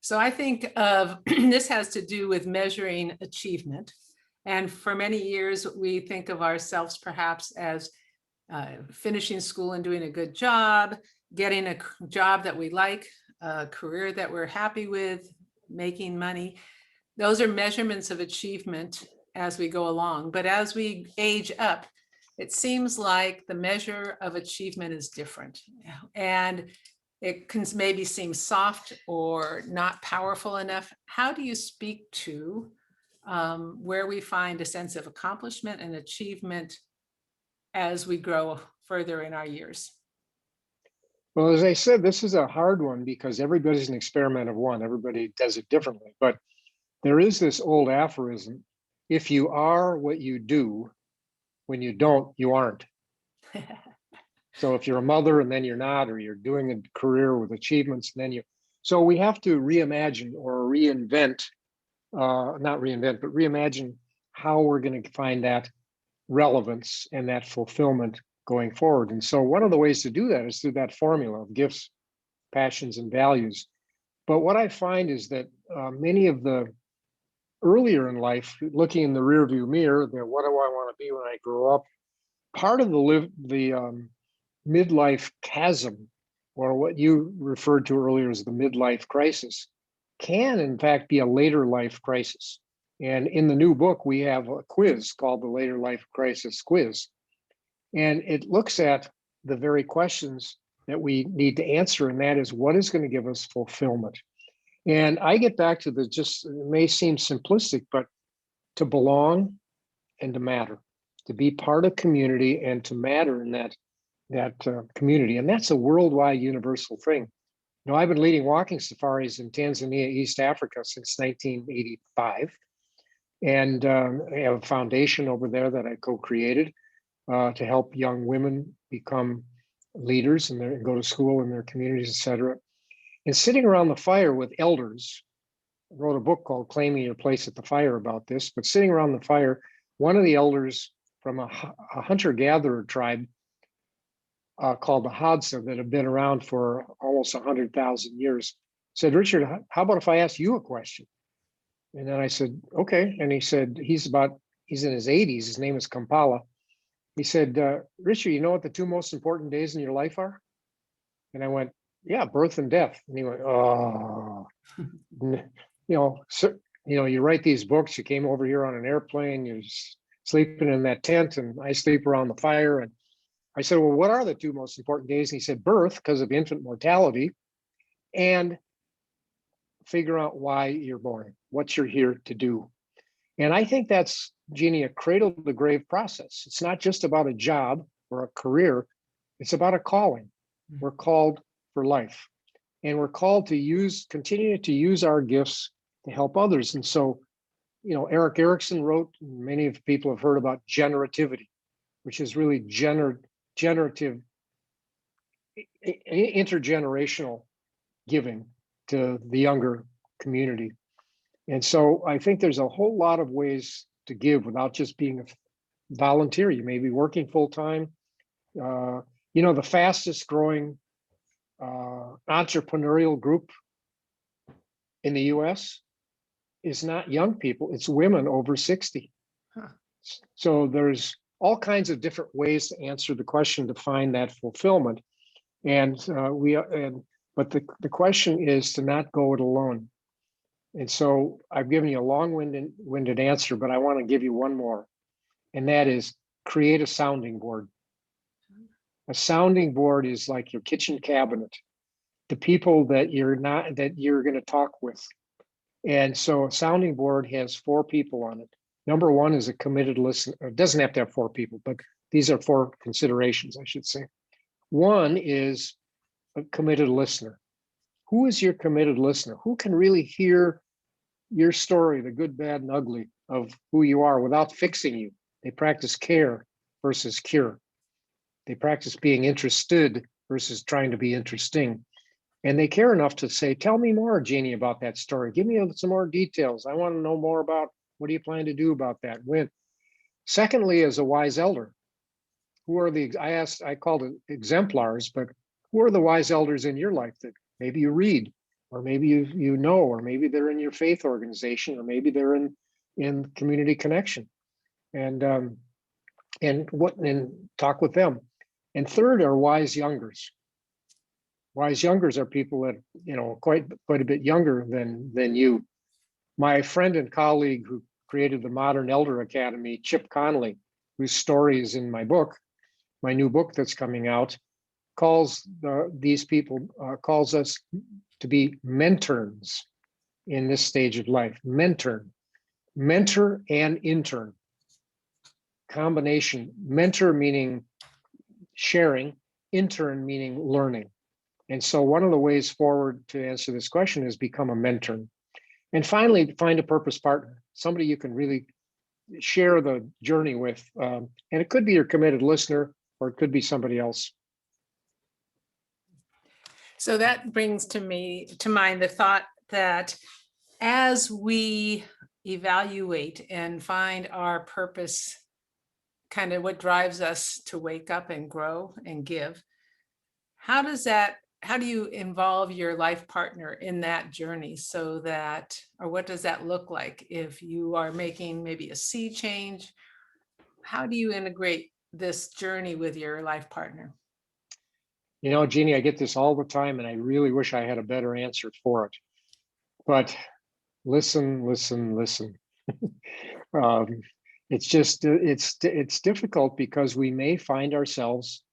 So I think of this has to do with measuring achievement. And for many years, we think of ourselves perhaps as finishing school and doing a good job, getting a job that we like, a career that we're happy with, making money. Those are measurements of achievement as we go along. But as we age up, it seems like the measure of achievement is different. And it can maybe seem soft or not powerful enough. How do you speak to where we find a sense of accomplishment and achievement as we grow further in our years? Well, as I said, this is a hard one because everybody's an experiment of one. Everybody does it differently. But there is this old aphorism: if you are what you do, when you don't, you aren't. So if you're a mother and then you're not, or you're doing a career with achievements, and then you, so we have to reimagine or reinvent, not reinvent, but reimagine how we're going to find that relevance and that fulfillment going forward. And so one of the ways to do that is through that formula of gifts, passions, and values. But what I find is that many of the earlier in life, looking in the rearview mirror, that what do I want to be when I grow up? Part of the midlife chasm, or what you referred to earlier as the midlife crisis, can in fact be a later life crisis. And in the new book, we have a quiz called the Later Life Crisis Quiz. And it looks at the very questions that we need to answer, and that is, what is going to give us fulfillment? And I get back to the, just, it may seem simplistic, but to belong and to matter, to be part of community and to matter in that community. And that's a worldwide universal thing. You know, I've been leading walking safaris in Tanzania, East Africa since 1985. And I have a foundation over there that I co-created to help young women become leaders and go to school in their communities, et cetera. And sitting around the fire with elders, I wrote a book called Claiming Your Place at the Fire about this, but sitting around the fire, one of the elders from a hunter-gatherer tribe called the Hadza that have been around for almost 100,000 years said, "Richard, how about if I ask you a question?" And then I said, "Okay." And he said, he's in his 80s. His name is Kampala. He said, "Richard, you know what the two most important days in your life are?" And I went, "Yeah, birth and death." And he went, "Oh, you write these books, you came over here on an airplane, you're sleeping in that tent, and I sleep around the fire. And I said, well, what are the two most important days? And he said, birth, because of infant mortality, and figure out why you're born, what you're here to do. And I think that's, Jeannie, a cradle to grave process. It's not just about a job or a career, it's about a calling. We're called for life, and we're called to continue to use our gifts to help others. And so, Eric Erickson wrote, many of people have heard about generativity, which is really generative, intergenerational giving to the younger community. And so I think there's a whole lot of ways to give without just being a volunteer. You may be working full time. The fastest growing entrepreneurial group in the US is not young people, it's women over 60. Huh. So there's all kinds of different ways to answer the question to find that fulfillment. And but the question is to not go it alone. And so I've given you a long-winded answer, but I want to give you one more, and that is create a sounding board. A sounding board is like your kitchen cabinet, the people that you're going to talk with. And so a sounding board has 4 people on it. Number 1 is a committed listener. It doesn't have to have 4 people, but these are 4 considerations, I should say. 1 is a committed listener. Who is your committed listener? Who can really hear your story, the good, bad, and ugly of who you are without fixing you? They practice care versus cure. They practice being interested versus trying to be interesting. And they care enough to say, tell me more, Jeannie, about that story. Give me some more details. I want to know more about what do you plan to do about that? When? Secondly, as a wise elder, who are I called it exemplars, but who are the wise elders in your life that maybe you read, or maybe you know, or maybe they're in your faith organization, or maybe they're in community connection, and talk with them. And third are wise youngers. Wise youngers are people that quite a bit younger than you. My friend and colleague who created the Modern Elder Academy, Chip Conley, whose story is in my book, my new book that's coming out, calls us to be mentorns in this stage of life. Mentor and intern combination. Mentor meaning sharing, intern meaning learning. And so one of the ways forward to answer this question is become a mentor. And finally, find a purpose partner, somebody you can really share the journey with. And it could be your committed listener, or it could be somebody else. So that brings to mind the thought that as we evaluate and find our purpose, kind of what drives us to wake up and grow and give, how do you involve your life partner in that journey so that, or what does that look like if you are making maybe a sea change? How do you integrate this journey with your life partner? Jeannie, I get this all the time, and I really wish I had a better answer for it. But listen. It's difficult because we may find ourselves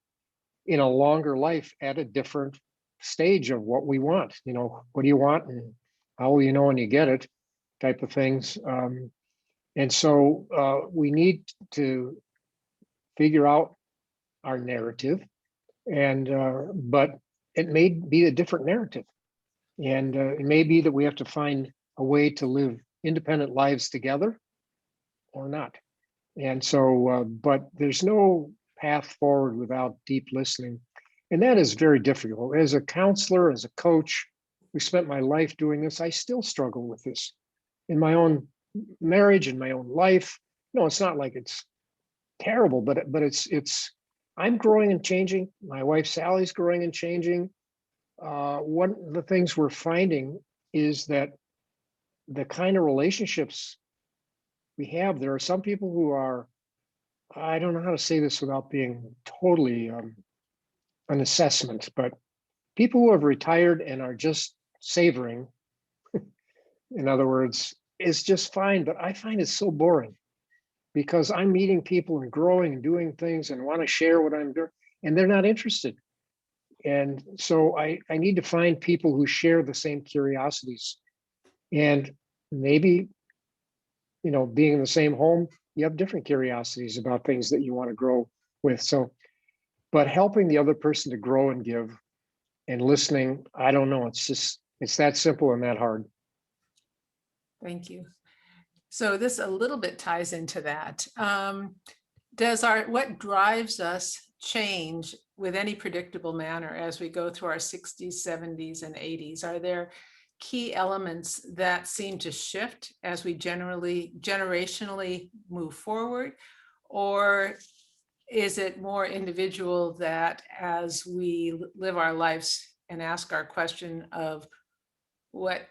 in a longer life at a different stage of what we want. What do you want, and how will you know when you get it, type of things. And so we need to figure out our narrative, and but it may be a different narrative, and it may be that we have to find a way to live independent lives together or not. And so but there's no path forward without deep listening, and that is very difficult. As a counselor, as a coach, we spent my life doing this. I still struggle with this in my own marriage, in my own life. It's not like it's terrible, but it's I'm growing and changing. My wife Sally's growing and changing. One of the things we're finding is that the kind of relationships we have, there are some people who are, I don't know how to say this without being totally an assessment, but people who have retired and are just savoring in other words, is just fine, but I find it so boring because I'm meeting people and growing and doing things and want to share what I'm doing, and they're not interested. And so I need to find people who share the same curiosities. And maybe, being in the same home, you have different curiosities about things that you want to grow with. So, but helping the other person to grow and give and listening, I don't know. It's that simple and that hard. Thank you. So this a little bit ties into that. What drives us change with any predictable manner as we go through our 60s, 70s, and 80s? Are there key elements that seem to shift as we generationally move forward? Or is it more individual that as we live our lives and ask our question of what,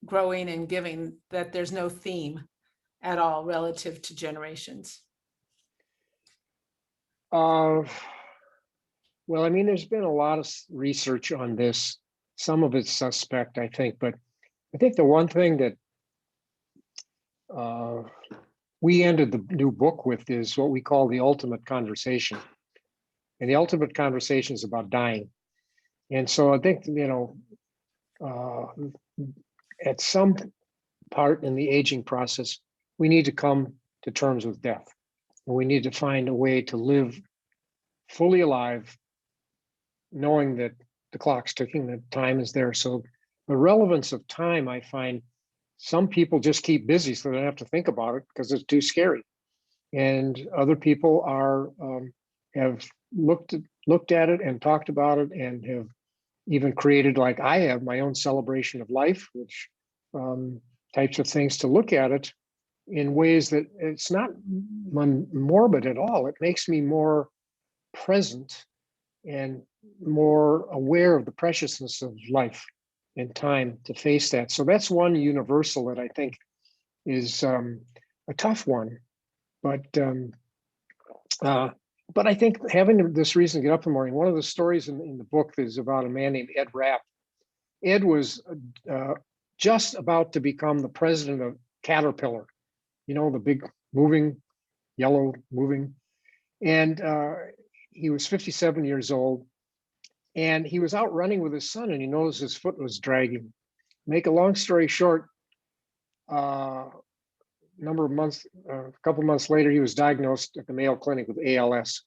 growing and giving, that there's no theme at all relative to generations? Well, I mean, there's been a lot of research on this. Some of it's suspect, I think, but I think the one thing that we ended the new book with is what we call the ultimate conversation. And the ultimate conversation is about dying. And so I think, at some part in the aging process, we need to come to terms with death. And we need to find a way to live fully alive, knowing that the clock's ticking, that time is there. So the relevance of time, I find some people just keep busy so they don't have to think about it because it's too scary. And other people have looked at it and talked about it and have even created, like I have, my own celebration of life, which types of things to look at it in ways that it's not morbid at all. It makes me more present and more aware of the preciousness of life and time to face that. So that's one universal that I think is a tough one. But I think having this reason to get up in the morning, one of the stories in the book is about a man named Ed Rapp. Ed was just about to become the president of Caterpillar, the big yellow moving. And he was 57 years old. And he was out running with his son and he noticed his foot was dragging. Make a long story short, a couple of months later, he was diagnosed at the Mayo Clinic with ALS.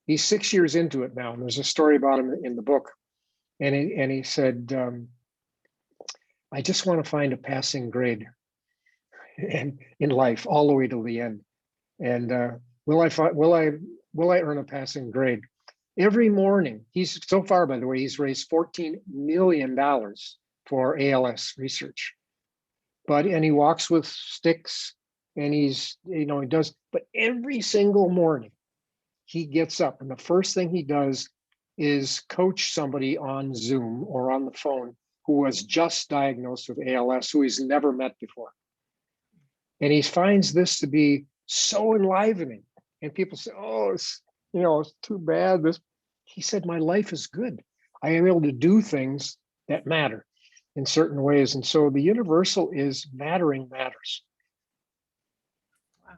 He's 6 years into it now, and there's a story about him in the book. And he said, I just want to find a passing grade in life all the way to the end. And will I earn a passing grade? Every morning, so far, by the way, he's raised $14 million for ALS research. And he walks with sticks and he does, but every single morning he gets up and the first thing he does is coach somebody on Zoom or on the phone who was just diagnosed with ALS, who he's never met before. And he finds this to be so enlivening. And people say, oh, it's too bad. He said, my life is good. I am able to do things that matter in certain ways. And so the universal is mattering matters. Wow.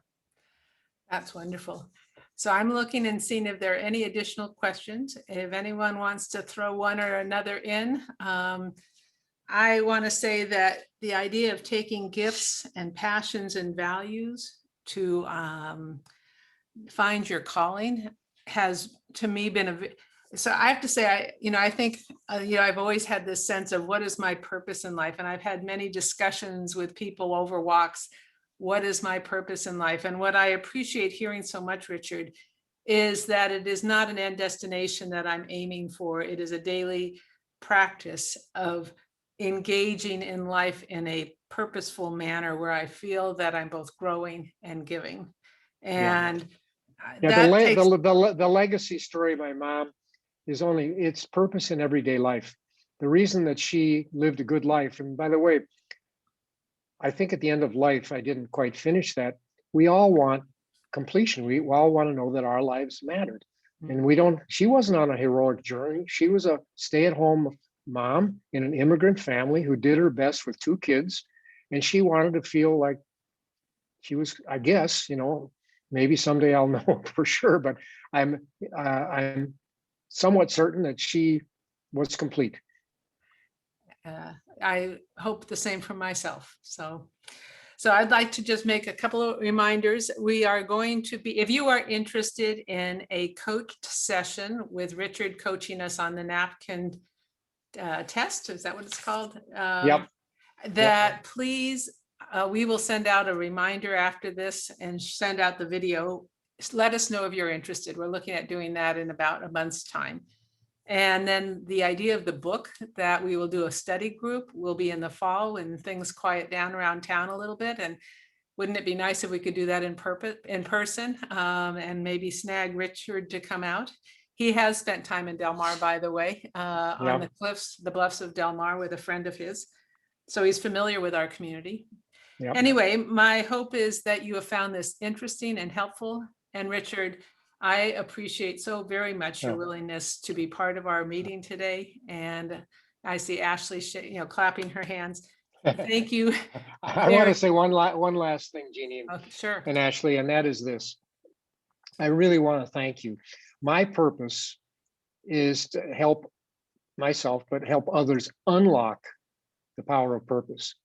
That's wonderful. So I'm looking and seeing if there are any additional questions. If anyone wants to throw one or another in, I want to say that the idea of taking gifts and passions and values to find your calling has, to me, been so I have to say, I think, I've always had this sense of what is my purpose in life? And I've had many discussions with people over walks. What is my purpose in life? And what I appreciate hearing so much, Richard, is that it is not an end destination that I'm aiming for. It is a daily practice of engaging in life in a purposeful manner where I feel that I'm both growing and giving. And the legacy story of my mom is it's purpose in everyday life. The reason that she lived a good life, and by the way, I think at the end of life, I didn't quite finish that. We all want completion. We all want to know that our lives mattered. And she wasn't on a heroic journey. She was a stay-at-home mom in an immigrant family who did her best with 2 kids. And she wanted to feel like she was, I guess, maybe someday I'll know for sure, but I'm somewhat certain that she was complete. I hope the same for myself. So I'd like to just make a couple of reminders. We are going to be, if you are interested in a coached session with Richard coaching us on the napkin test, is that what it's called? Yep. That please, we will send out a reminder after this and send out the video. Let us know if you're interested. We're looking at doing that in about a month's time. And then the idea of the book that we will do a study group will be in the fall when things quiet down around town a little bit. And wouldn't it be nice if we could do that in person and maybe snag Richard to come out? He has spent time in Del Mar, by the way, on the bluffs of Del Mar with a friend of his. So he's familiar with our community. Yep. Anyway, my hope is that you have found this interesting and helpful. And Richard, I appreciate so very much your willingness to be part of our meeting today. And I see Ashley, clapping her hands. Thank you. I want to say one last thing, Jeannie. Oh, sure. And Ashley, and that is this. I really want to thank you. My purpose is to help myself, but help others unlock the power of purpose.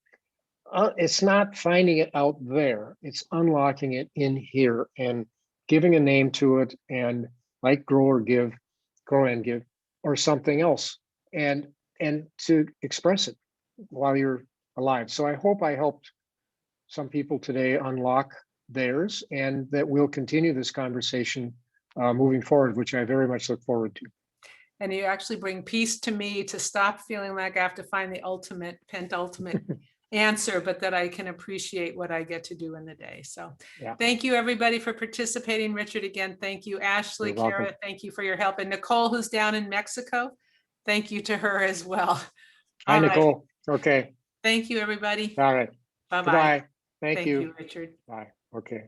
It's not finding it out there. It's unlocking it in here and giving a name to it, and like grow and give, or something else, and to express it while you're alive. So I hope I helped some people today unlock theirs, and that we'll continue this conversation moving forward, which I very much look forward to. And you actually bring peace to me to stop feeling like I have to find the penultimate answer, but that I can appreciate what I get to do in the day. So thank you, everybody, for participating. Richard, again, thank you. Ashley, Kara, thank you for your help. And Nicole, who's down in Mexico, thank you to her as well. Hi, Nicole. Okay. Thank you, everybody. All right. Bye-bye. Goodbye. Thank you. Richard. Bye. Okay.